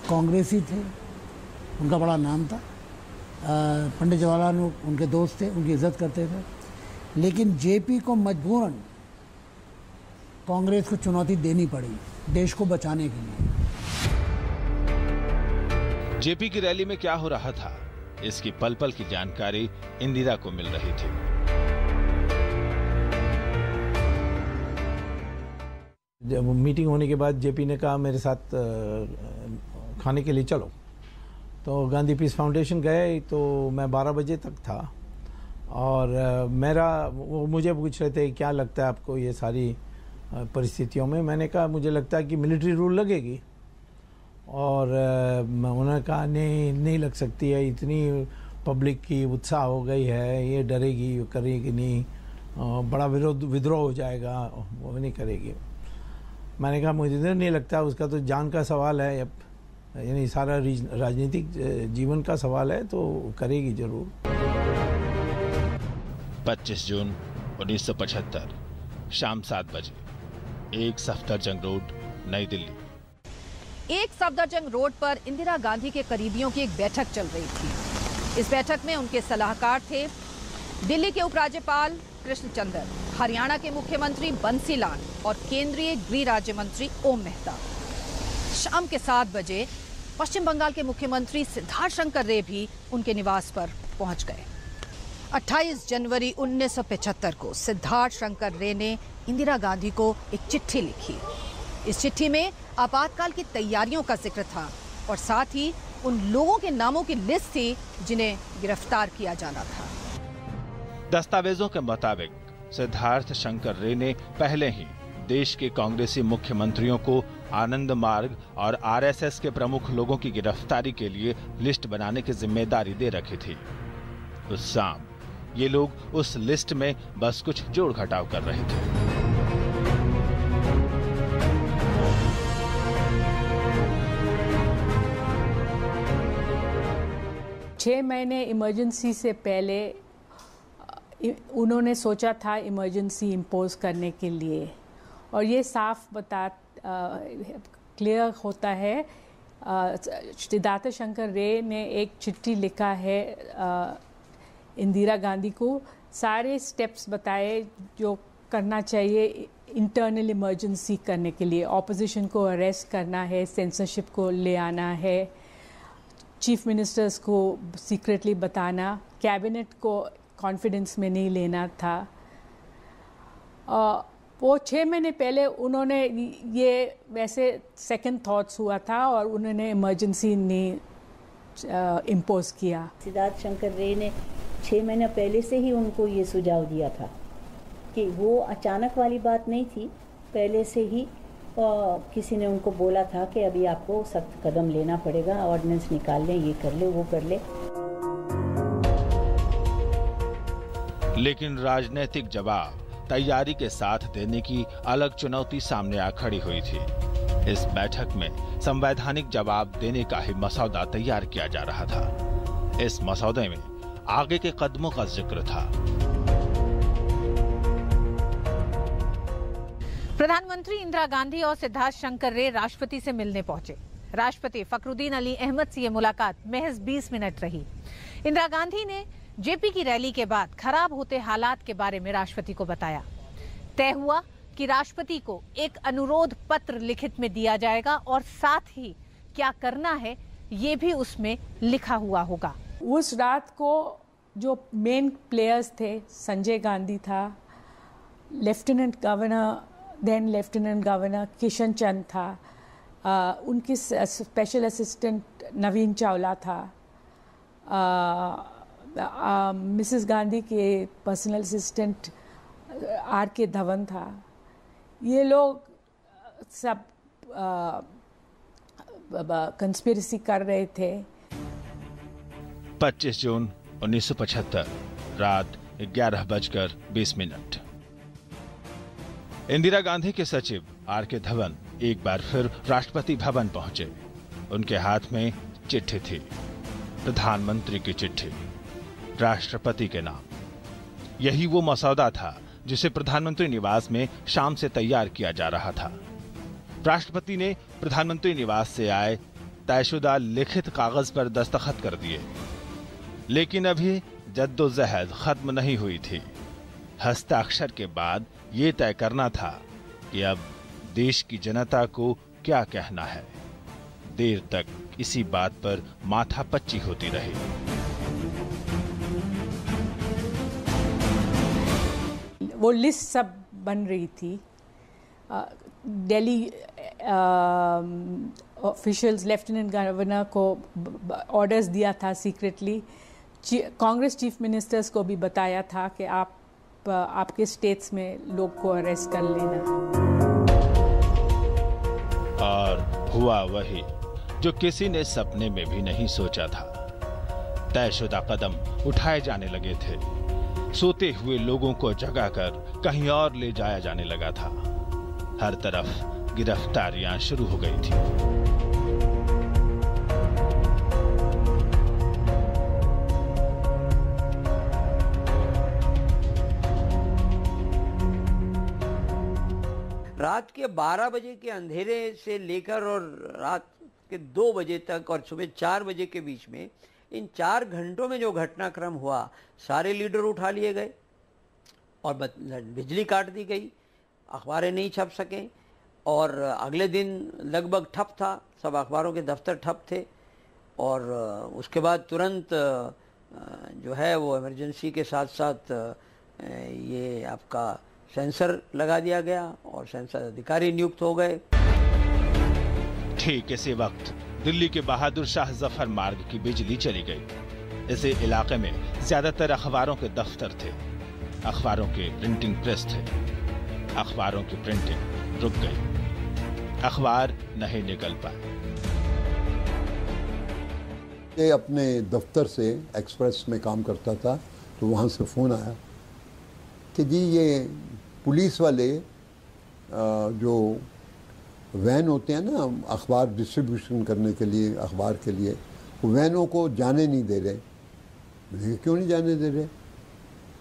कांग्रेसी थे, उनका बड़ा नाम था। पंडित जवाहरलाल नेहरू उनके दोस्त थे, उनकी इज्जत करते थे, लेकिन जेपी को मजबूरन कांग्रेस को चुनौती देनी पड़ी देश को बचाने के लिए। जेपी की रैली में क्या हो रहा था, इसकी पल पल की जानकारी इंदिरा को मिल रही थी। जब मीटिंग होने के बाद जेपी ने कहा मेरे साथ खाने के लिए चलो, तो गांधी पीस फाउंडेशन गए। तो मैं 12 बजे तक था और वो मुझे पूछ रहे थे क्या लगता है आपको ये सारी परिस्थितियों में। मैंने कहा मुझे लगता है कि मिलिट्री रूल लगेगी, और उन्होंने कहा नहीं लग सकती है, इतनी पब्लिक की उत्साह हो गई है, ये डरेगी, करेगी नहीं, बड़ा विद्रोह हो जाएगा, वो नहीं करेगी। मैंने कहा मुझे नहीं लगता, उसका तो जान का सवाल है, यानी सारा राजनीतिक जीवन का सवाल है, तो करेगी जरूर। 25 जून 1975 शाम 7 बजे, एक सफदरजंग रोड, नई दिल्ली। एक सफदरजंग रोड पर इंदिरा गांधी के करीबियों की एक बैठक चल रही थी। इस बैठक में उनके सलाहकार थे दिल्ली के उपराज्यपाल कृष्णचंद्र, हरियाणा के मुख्यमंत्री बंसीलाल और केंद्रीय गृह राज्य मंत्री ओम मेहता। शाम के 7 बजे पश्चिम बंगाल के मुख्यमंत्री सिद्धार्थ शंकर रे भी उनके निवास पर पहुंच गए। 28 जनवरी 1975 को सिद्धार्थ शंकर रे ने इंदिरा गांधी को एक चिट्ठी लिखी। इस चिट्ठी में आपातकाल की तैयारियों का जिक्र था और साथ ही उन लोगों के नामों की लिस्ट थी जिन्हें गिरफ्तार किया जाना था। दस्तावेजों के मुताबिक सिद्धार्थ शंकर रे ने पहले ही देश के कांग्रेसी मुख्यमंत्रियों को आनंद मार्ग और आरएसएस के प्रमुख लोगों की गिरफ्तारी के लिए लिस्ट बनाने की जिम्मेदारी दे रखी थी। उस शाम ये लोग उस लिस्ट में बस कुछ जोड़ घटाव कर रहे थे। छह महीने इमरजेंसी से पहले उन्होंने सोचा था इमरजेंसी इम्पोज करने के लिए, और ये साफ क्लियर होता है। सिद्धार्थ शंकर रे ने एक चिट्ठी लिखा है इंदिरा गांधी को, सारे स्टेप्स बताए जो करना चाहिए इंटरनल इमरजेंसी करने के लिए। ऑपोजिशन को अरेस्ट करना है, सेंसरशिप को ले आना है, चीफ मिनिस्टर्स को सीक्रेटली बताना, कैबिनेट को कॉन्फिडेंस में नहीं लेना था। वो 6 महीने पहले उन्होंने ये वैसे सेकंड थॉट्स हुआ था और उन्होंने इमरजेंसी नहीं इम्पोज किया। सिद्धार्थ शंकर रे ने 6 महीने पहले से ही उनको ये सुझाव दिया था कि वो अचानक वाली बात नहीं थी, पहले से ही किसी ने उनको बोला था कि अभी आपको सख्त कदम लेना पड़ेगा, ऑर्डिनेंस निकाल लें, ये कर ले, वो कर ले। लेकिन राजनीतिक जवाब तैयारी के साथ देने की अलग चुनौती सामने आ खड़ी हुई थी। इस बैठक में संवैधानिक जवाब देने का ही मसौदा तैयार किया जा रहा था। इस मसौदे में आगे के कदमों का जिक्र था। प्रधानमंत्री इंदिरा गांधी और सिद्धार्थ शंकर रे राष्ट्रपति से मिलने पहुंचे। राष्ट्रपति फखरुद्दीन अली अहमद से ये मुलाकात महज 20 मिनट रही। इंदिरा गांधी ने जेपी की रैली के बाद खराब होते हालात के बारे में राष्ट्रपति को बताया। तय हुआ कि राष्ट्रपति को एक अनुरोध पत्र लिखित में दिया जाएगा और साथ ही क्या करना है ये भी उसमें लिखा हुआ होगा। उस रात को जो मेन प्लेयर्स थे, संजय गांधी था, लेफ्टिनेंट गवर्नर किशन चंद था, उनकी स्पेशल असिस्टेंट नवीन चावला था, मिसेस गांधी के पर्सनल असिस्टेंट आर.के. धवन था। ये लोग सब कंस्पिरेसी कर रहे थे। 25 जून 1975 रात 11:20। इंदिरा गांधी के सचिव आर.के. धवन एक बार फिर राष्ट्रपति भवन पहुंचे। उनके हाथ में चिट्ठी थी, प्रधानमंत्री की चिट्ठी, राष्ट्रपति के नाम। यही वो मसौदा था जिसे प्रधानमंत्री निवास में शाम से तैयार किया जा रहा था। राष्ट्रपति ने प्रधानमंत्री निवास से आए तयशुदा लिखित कागज पर दस्तखत कर दिए, लेकिन अभी जद्दोजहद खत्म नहीं हुई थी। हस्ताक्षर के बाद ये तय करना था कि अब देश की जनता को क्या कहना है। देर तक इसी बात पर माथापच्ची होती रही। वो लिस्ट सब बन रही थी। दिल्ली ऑफिशियल्स लेफ्टिनेंट गवर्नर को ऑर्डर्स दिया था सीक्रेटली। कांग्रेस चीफ मिनिस्टर्स को भी बताया था कि आपके स्टेट्स में लोग को अरेस्ट कर लेना। और हुआ वही जो किसी ने सपने में भी नहीं सोचा था। तयशुदा कदम उठाए जाने लगे थे। सोते हुए लोगों को जगाकर कहीं और ले जाया जाने लगा था। हर तरफ गिरफ्तारियां शुरू हो गई थी। रात के 12 बजे के अंधेरे से लेकर और रात के 2 बजे तक और सुबह 4 बजे के बीच में, इन 4 घंटों में जो घटनाक्रम हुआ, सारे लीडर उठा लिए गए और बिजली काट दी गई। अखबारें नहीं छप सके और अगले दिन लगभग ठप था, सब अखबारों के दफ्तर ठप थे। और उसके बाद तुरंत जो है वो इमरजेंसी के साथ साथ ये आपका सेंसर लगा दिया गया और सेंसर अधिकारी नियुक्त हो गए। ठीक इसी वक्त दिल्ली के बहादुर शाह जफर मार्ग की बिजली चली गई। इस इलाके में ज्यादातर अखबारों के दफ्तर थे, अखबारों के प्रिंटिंग प्रेस थे। अखबारों की प्रिंटिंग रुक गई, अखबार नहीं निकल पाए। ये अपने दफ्तर से एक्सप्रेस में काम करता था, तो वहाँ से फ़ोन आया कि जी ये पुलिस वाले जो वैन होते हैं ना अखबार डिस्ट्रीब्यूशन करने के लिए, अखबार के लिए, वो वैनों को जाने नहीं दे रहे। मैंने क्यों नहीं जाने दे रहे?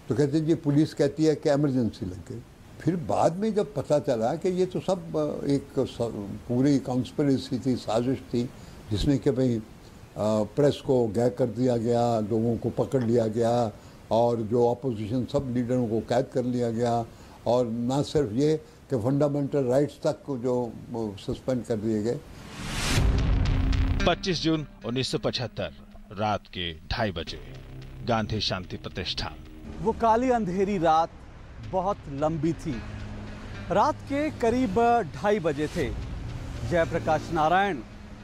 तो कहते जी पुलिस कहती है कि इमरजेंसी लग गई। फिर बाद में जब पता चला कि ये तो सब एक पूरी कॉन्स्पिरेसी थी, साजिश थी, जिसमें कि भाई प्रेस को गैग कर दिया गया, लोगों को पकड़ लिया गया और जो अपोजिशन सब लीडरों को कैद कर लिया गया। और ना सिर्फ ये कि फंडामेंटल राइट्स तक को जो सस्पेंड कर दिए गए। 25 जून 1975 रात के 2:30 बजे गांधी शांति प्रतिष्ठान। वो काली अंधेरी रात बहुत लंबी थी। रात के करीब 2:30 बजे थे। जयप्रकाश नारायण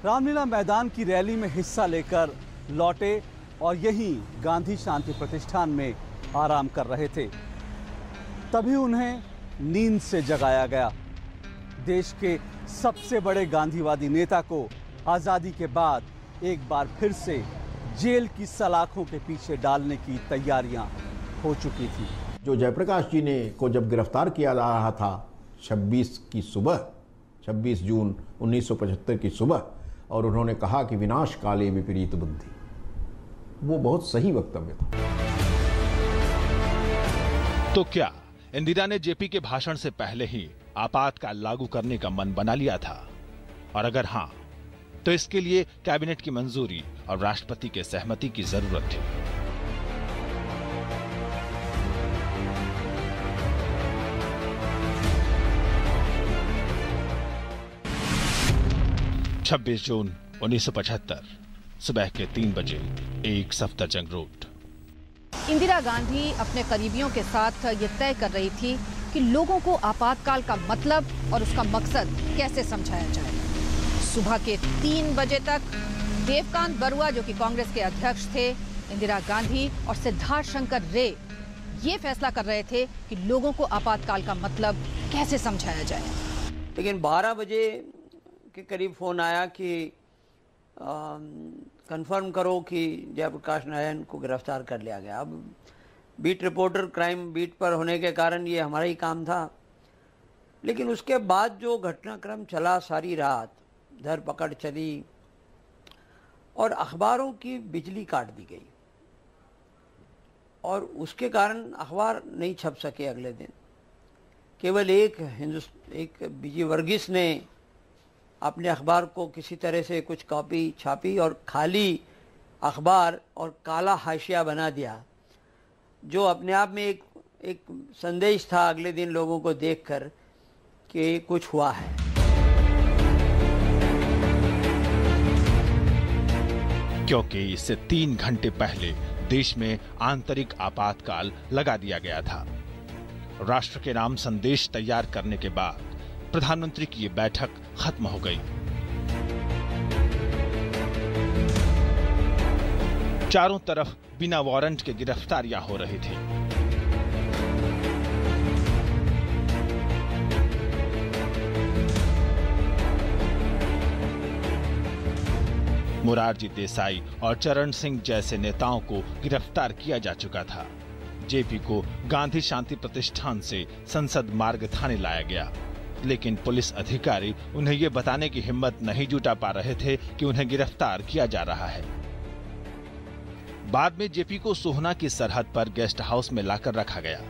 रामलीला मैदान की रैली में हिस्सा लेकर लौटे और यहीं गांधी शांति प्रतिष्ठान में आराम कर रहे थे। तभी उन्हें नींद से जगाया गया। देश के सबसे बड़े गांधीवादी नेता को आज़ादी के बाद एक बार फिर से जेल की सलाखों के पीछे डालने की तैयारियां हो चुकी थी। जो जयप्रकाश जी ने को जब गिरफ्तार किया जा रहा था 26 जून 1975 की सुबह, और उन्होंने कहा कि विनाश काले विपरीत बुद्धि, वो बहुत सही वक्तव्य था। तो क्या इंदिरा ने जेपी के भाषण से पहले ही आपातकाल लागू करने का मन बना लिया था? और अगर हां, तो इसके लिए कैबिनेट की मंजूरी और राष्ट्रपति के सहमति की जरूरत थी। छब्बीस जून 1975 सुबह के 3 बजे एक सफदरजंग रोड। इंदिरा गांधी अपने करीबियों के साथ ये तय कर रही थी कि लोगों को आपातकाल का मतलब और उसका मकसद कैसे समझाया जाए। सुबह के 3 बजे तक देवकांत बरुआ, जो कि कांग्रेस के अध्यक्ष थे, इंदिरा गांधी और सिद्धार्थ शंकर रे ये फैसला कर रहे थे कि लोगों को आपातकाल का मतलब कैसे समझाया जाए। लेकिन 12 बजे के करीब फ़ोन आया कि कंफर्म करो कि जयप्रकाश नारायण को गिरफ्तार कर लिया गया। अब बीट रिपोर्टर क्राइम बीट पर होने के कारण ये हमारा ही काम था। लेकिन उसके बाद जो घटनाक्रम चला, सारी रात धरपकड़ चली और अखबारों की बिजली काट दी गई, और उसके कारण अखबार नहीं छप सके अगले दिन। केवल एक बीजी वर्गीस ने अपने अखबार को किसी तरह से कुछ कॉपी छापी और खाली अखबार और काला हाशिया बना दिया, जो अपने आप में एक संदेश था अगले दिन लोगों को देखकर कि कुछ हुआ है। क्योंकि इससे 3 घंटे पहले देश में आंतरिक आपातकाल लगा दिया गया था। राष्ट्र के नाम संदेश तैयार करने के बाद प्रधानमंत्री की ये बैठक खत्म हो गई। चारों तरफ बिना वारंट के गिरफ्तारियां हो रही थी। मोरारजी देसाई और चरण सिंह जैसे नेताओं को गिरफ्तार किया जा चुका था। जेपी को गांधी शांति प्रतिष्ठान से संसद मार्ग थाने लाया गया, लेकिन पुलिस अधिकारी उन्हें ये बताने की हिम्मत नहीं जुटा पा रहे थे कि उन्हें गिरफ्तार किया जा रहा है। बाद में जेपी को सोहना की सरहद पर गेस्ट हाउस में लाकर रखा गया।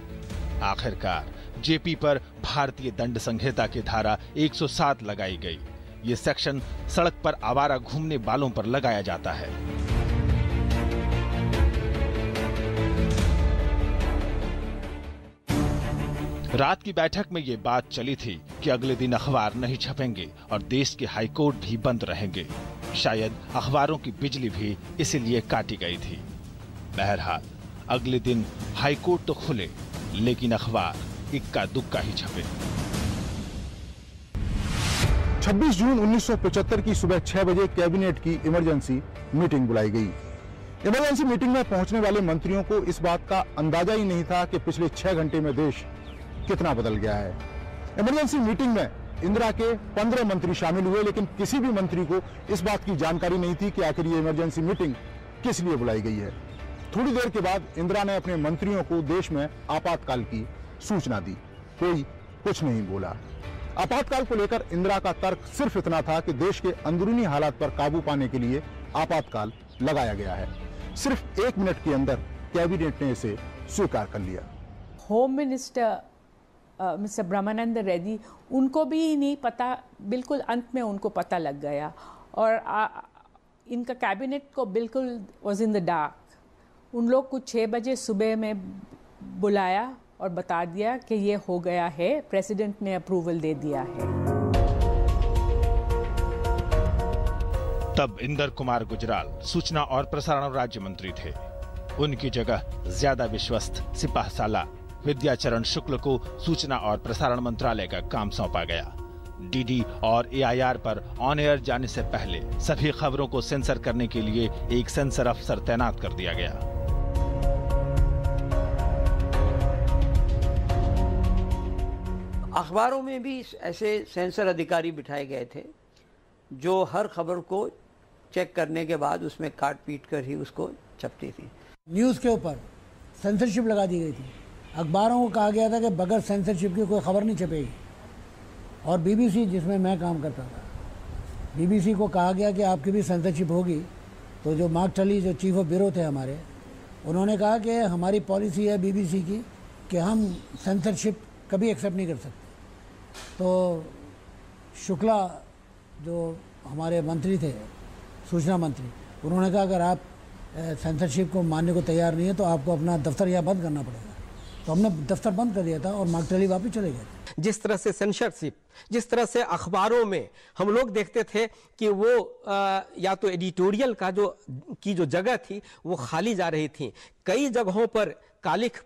आखिरकार जेपी पर भारतीय दंड संहिता की धारा 107 लगाई गई। ये सेक्शन सड़क पर आवारा घूमने वालों पर लगाया जाता है। रात की बैठक में ये बात चली थी कि अगले दिन अखबार नहीं छपेंगे और देश के हाईकोर्ट भी बंद रहेंगे। शायद अखबारों की बिजली भी इसीलिए काटी गई थी। बहरहाल अगले दिन हाईकोर्ट तो खुले, लेकिन अखबार इक्का दुक्का ही छपे। 26 जून 1975 की सुबह 6 बजे कैबिनेट की इमरजेंसी मीटिंग बुलाई गई। इमरजेंसी मीटिंग में पहुंचने वाले मंत्रियों को इस बात का अंदाजा ही नहीं था कि पिछले 6 घंटे में देश कितना बदल गया है। इमरजेंसी मीटिंग में इंदिरा के 15 मंत्री शामिल हुए, लेकिन किसी भी मंत्री को इस बात की जानकारी नहीं थी कि आखिर ये इमरजेंसी मीटिंग किस लिए बुलाई गई है। थोड़ी देर के बाद इंदिरा ने अपने मंत्रियों को देश में आपातकाल की सूचना दी। कोई कुछ नहीं बोला। आपातकाल को लेकर इंदिरा का तर्क सिर्फ इतना था कि देश के अंदरूनी हालात पर काबू पाने के लिए आपातकाल लगाया गया है। सिर्फ 1 मिनट के अंदर कैबिनेट ने इसे स्वीकार कर लिया। होम मिनिस्टर मिस्टर ब्रह्मानंद रेड्डी, उनको भी नहीं पता, बिल्कुल अंत में उनको पता लग गया और इनका कैबिनेट को बिल्कुल वॉज इन द डार्क। उन लोग कुछ 6 बजे सुबह में बुलाया और बता दिया कि ये हो गया है, प्रेसिडेंट ने अप्रूवल दे दिया है। तब इंदर कुमार गुजराल सूचना और प्रसारण राज्य मंत्री थे। उनकी जगह ज्यादा विश्वस्त सिपाहसाला विद्याचरण शुक्ल को सूचना और प्रसारण मंत्रालय का काम सौंपा गया। डीडी और एआईआर पर ऑन एयर जाने से पहले सभी खबरों को सेंसर करने के लिए एक सेंसर अफसर तैनात कर दिया गया। अखबारों में भी ऐसे सेंसर अधिकारी बिठाए गए थे जो हर खबर को चेक करने के बाद उसमें काट पीट कर ही उसको छपती थी। न्यूज़ के ऊपर सेंसरशिप लगा दी गई थी। अखबारों को कहा गया था कि बगैर सेंसरशिप की कोई खबर नहीं छपेगी। और बीबीसी, जिसमें मैं काम करता था, बीबीसी को कहा गया कि आपकी भी सेंसरशिप होगी। तो जो मार्क टली, जो चीफ ऑफ ब्यूरो थे हमारे, उन्होंने कहा कि हमारी पॉलिसी है बीबीसी की कि हम सेंसरशिप कभी एक्सेप्ट नहीं कर सकते। तो शुक्ला जो हमारे मंत्री थे, सूचना मंत्री, उन्होंने कहा अगर आप सेंसरशिप को मानने को तैयार नहीं है तो आपको अपना दफ्तर यहाँ बंद करना पड़ेगा। तो हमने दफ्तर बंद कर दिया था और मार्क टली वापस चले गए। जिस तरह से सेंसरशिप, जिस तरह से अखबारों में हम लोग देखते थे कि वो या तो एडिटोरियल का जो जगह थी वो खाली जा रही थी। कई जगहों पर कालिख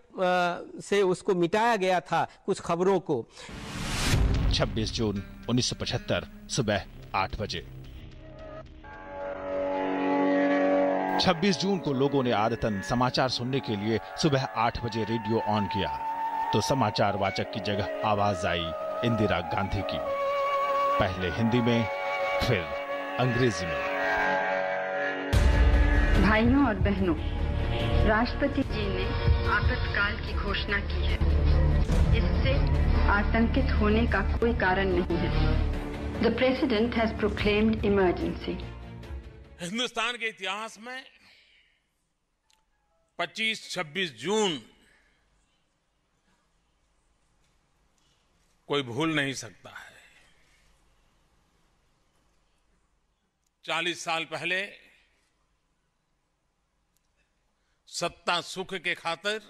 से उसको मिटाया गया था कुछ खबरों को। 26 जून 1975 सुबह 8 बजे। 26 जून को लोगों ने आदतन समाचार सुनने के लिए सुबह 8 बजे रेडियो ऑन किया तो समाचार वाचक की जगह आवाज आई इंदिरा गांधी की। पहले हिंदी में, फिर अंग्रेजी में। भाइयों और बहनों, राष्ट्रपति जी ने आपातकाल की घोषणा की है। इससे आतंकित होने का कोई कारण नहीं है। The President has proclaimed emergency. Hindustan के इतिहास में 25-26 जून कोई भूल नहीं सकता है। 40 साल पहले सत्ता सुख के खातिर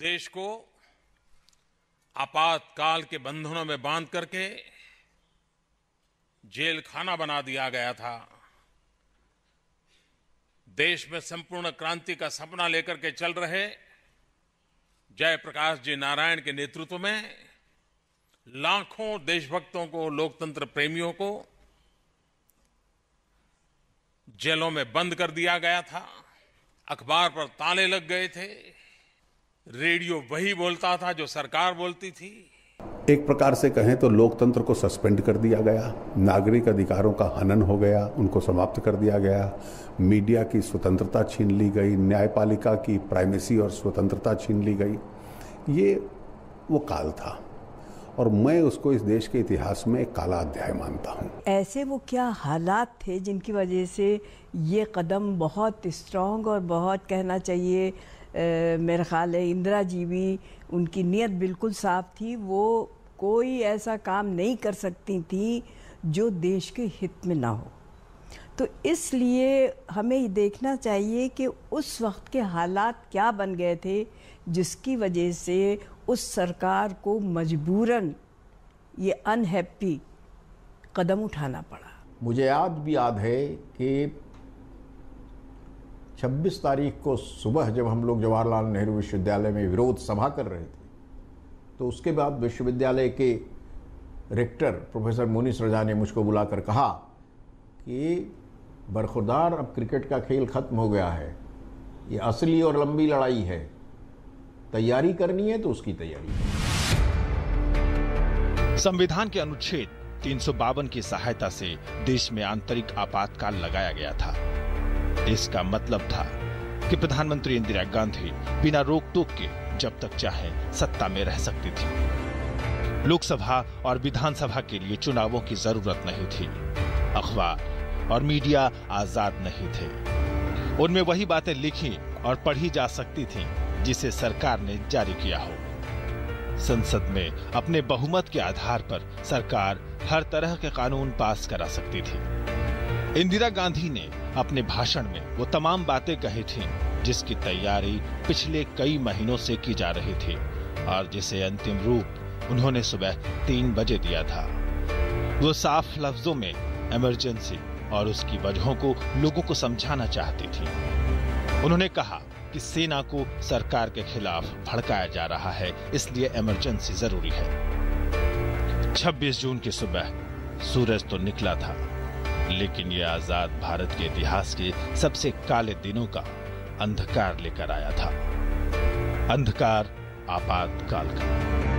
देश को आपातकाल के बंधनों में बांध करके जेल खाना बना दिया गया था। देश में संपूर्ण क्रांति का सपना लेकर के चल रहे जयप्रकाश जी नारायण के नेतृत्व में लाखों देशभक्तों को, लोकतंत्र प्रेमियों को जेलों में बंद कर दिया गया था। अखबार पर ताले लग गए थे। रेडियो वही बोलता था जो सरकार बोलती थी। एक प्रकार से कहें तो लोकतंत्र को सस्पेंड कर दिया गया, नागरिक अधिकारों का हनन हो गया, उनको समाप्त कर दिया गया, मीडिया की स्वतंत्रता छीन ली गई, न्यायपालिका की प्राइमेसी और स्वतंत्रता छीन ली गई। ये वो काल था और मैं उसको इस देश के इतिहास में एक काला अध्याय मानता हूँ। ऐसे वो क्या हालात थे जिनकी वजह से ये कदम बहुत स्ट्रॉन्ग और बहुत कहना चाहिए मेरा ख्याल है इंदिरा जी भी, उनकी नीयत बिल्कुल साफ थी। वो कोई ऐसा काम नहीं कर सकती थी जो देश के हित में ना हो। तो इसलिए हमें ये देखना चाहिए कि उस वक्त के हालात क्या बन गए थे जिसकी वजह से उस सरकार को मजबूरन ये अनहैप्पी कदम उठाना पड़ा। मुझे आज भी याद है कि 26 तारीख को सुबह जब हम लोग जवाहरलाल नेहरू विश्वविद्यालय में विरोध सभा कर रहे थे तो उसके बाद विश्वविद्यालय के रेक्टर प्रोफेसर मुनीस रजा ने मुझको बुलाकर कहा कि बरखुरदार, अब क्रिकेट का खेल खत्म हो गया है, ये असली और लंबी लड़ाई है, तैयारी करनी है तो उसकी तैयारी। संविधान के अनुच्छेद 352 की सहायता से देश में आंतरिक आपातकाल लगाया गया था। इसका मतलब था कि प्रधानमंत्री इंदिरा गांधी बिना रोक टोक के जब तक चाहे सत्ता में रह सकती थी। लोकसभा और विधानसभा के लिए चुनावों की जरूरत नहीं थी। अखबार और मीडिया आजाद नहीं थे। उनमें वही बातें लिखी और पढ़ी जा सकती थीं जिसे सरकार ने जारी किया हो। संसद में अपने बहुमत के आधार पर सरकार हर तरह के कानून पास करा सकती थी। इंदिरा गांधी ने अपने भाषण में वो तमाम बातें कही थीं जिसकी तैयारी पिछले कई महीनों से की जा रही थी और जिसे अंतिम रूप उन्होंने सुबह 3 बजे दिया था। वो साफ लफ्जों में इमरजेंसी और उसकी वजहों को लोगों को समझाना चाहती थी। उन्होंने कहा कि सेना को सरकार के खिलाफ भड़काया जा रहा है, इसलिए इमरजेंसी जरूरी है। 26 जून की सुबह सूरज तो निकला था, लेकिन यह आजाद भारत के इतिहास के सबसे काले दिनों का अंधकार लेकर आया था। अंधकार आपातकाल का।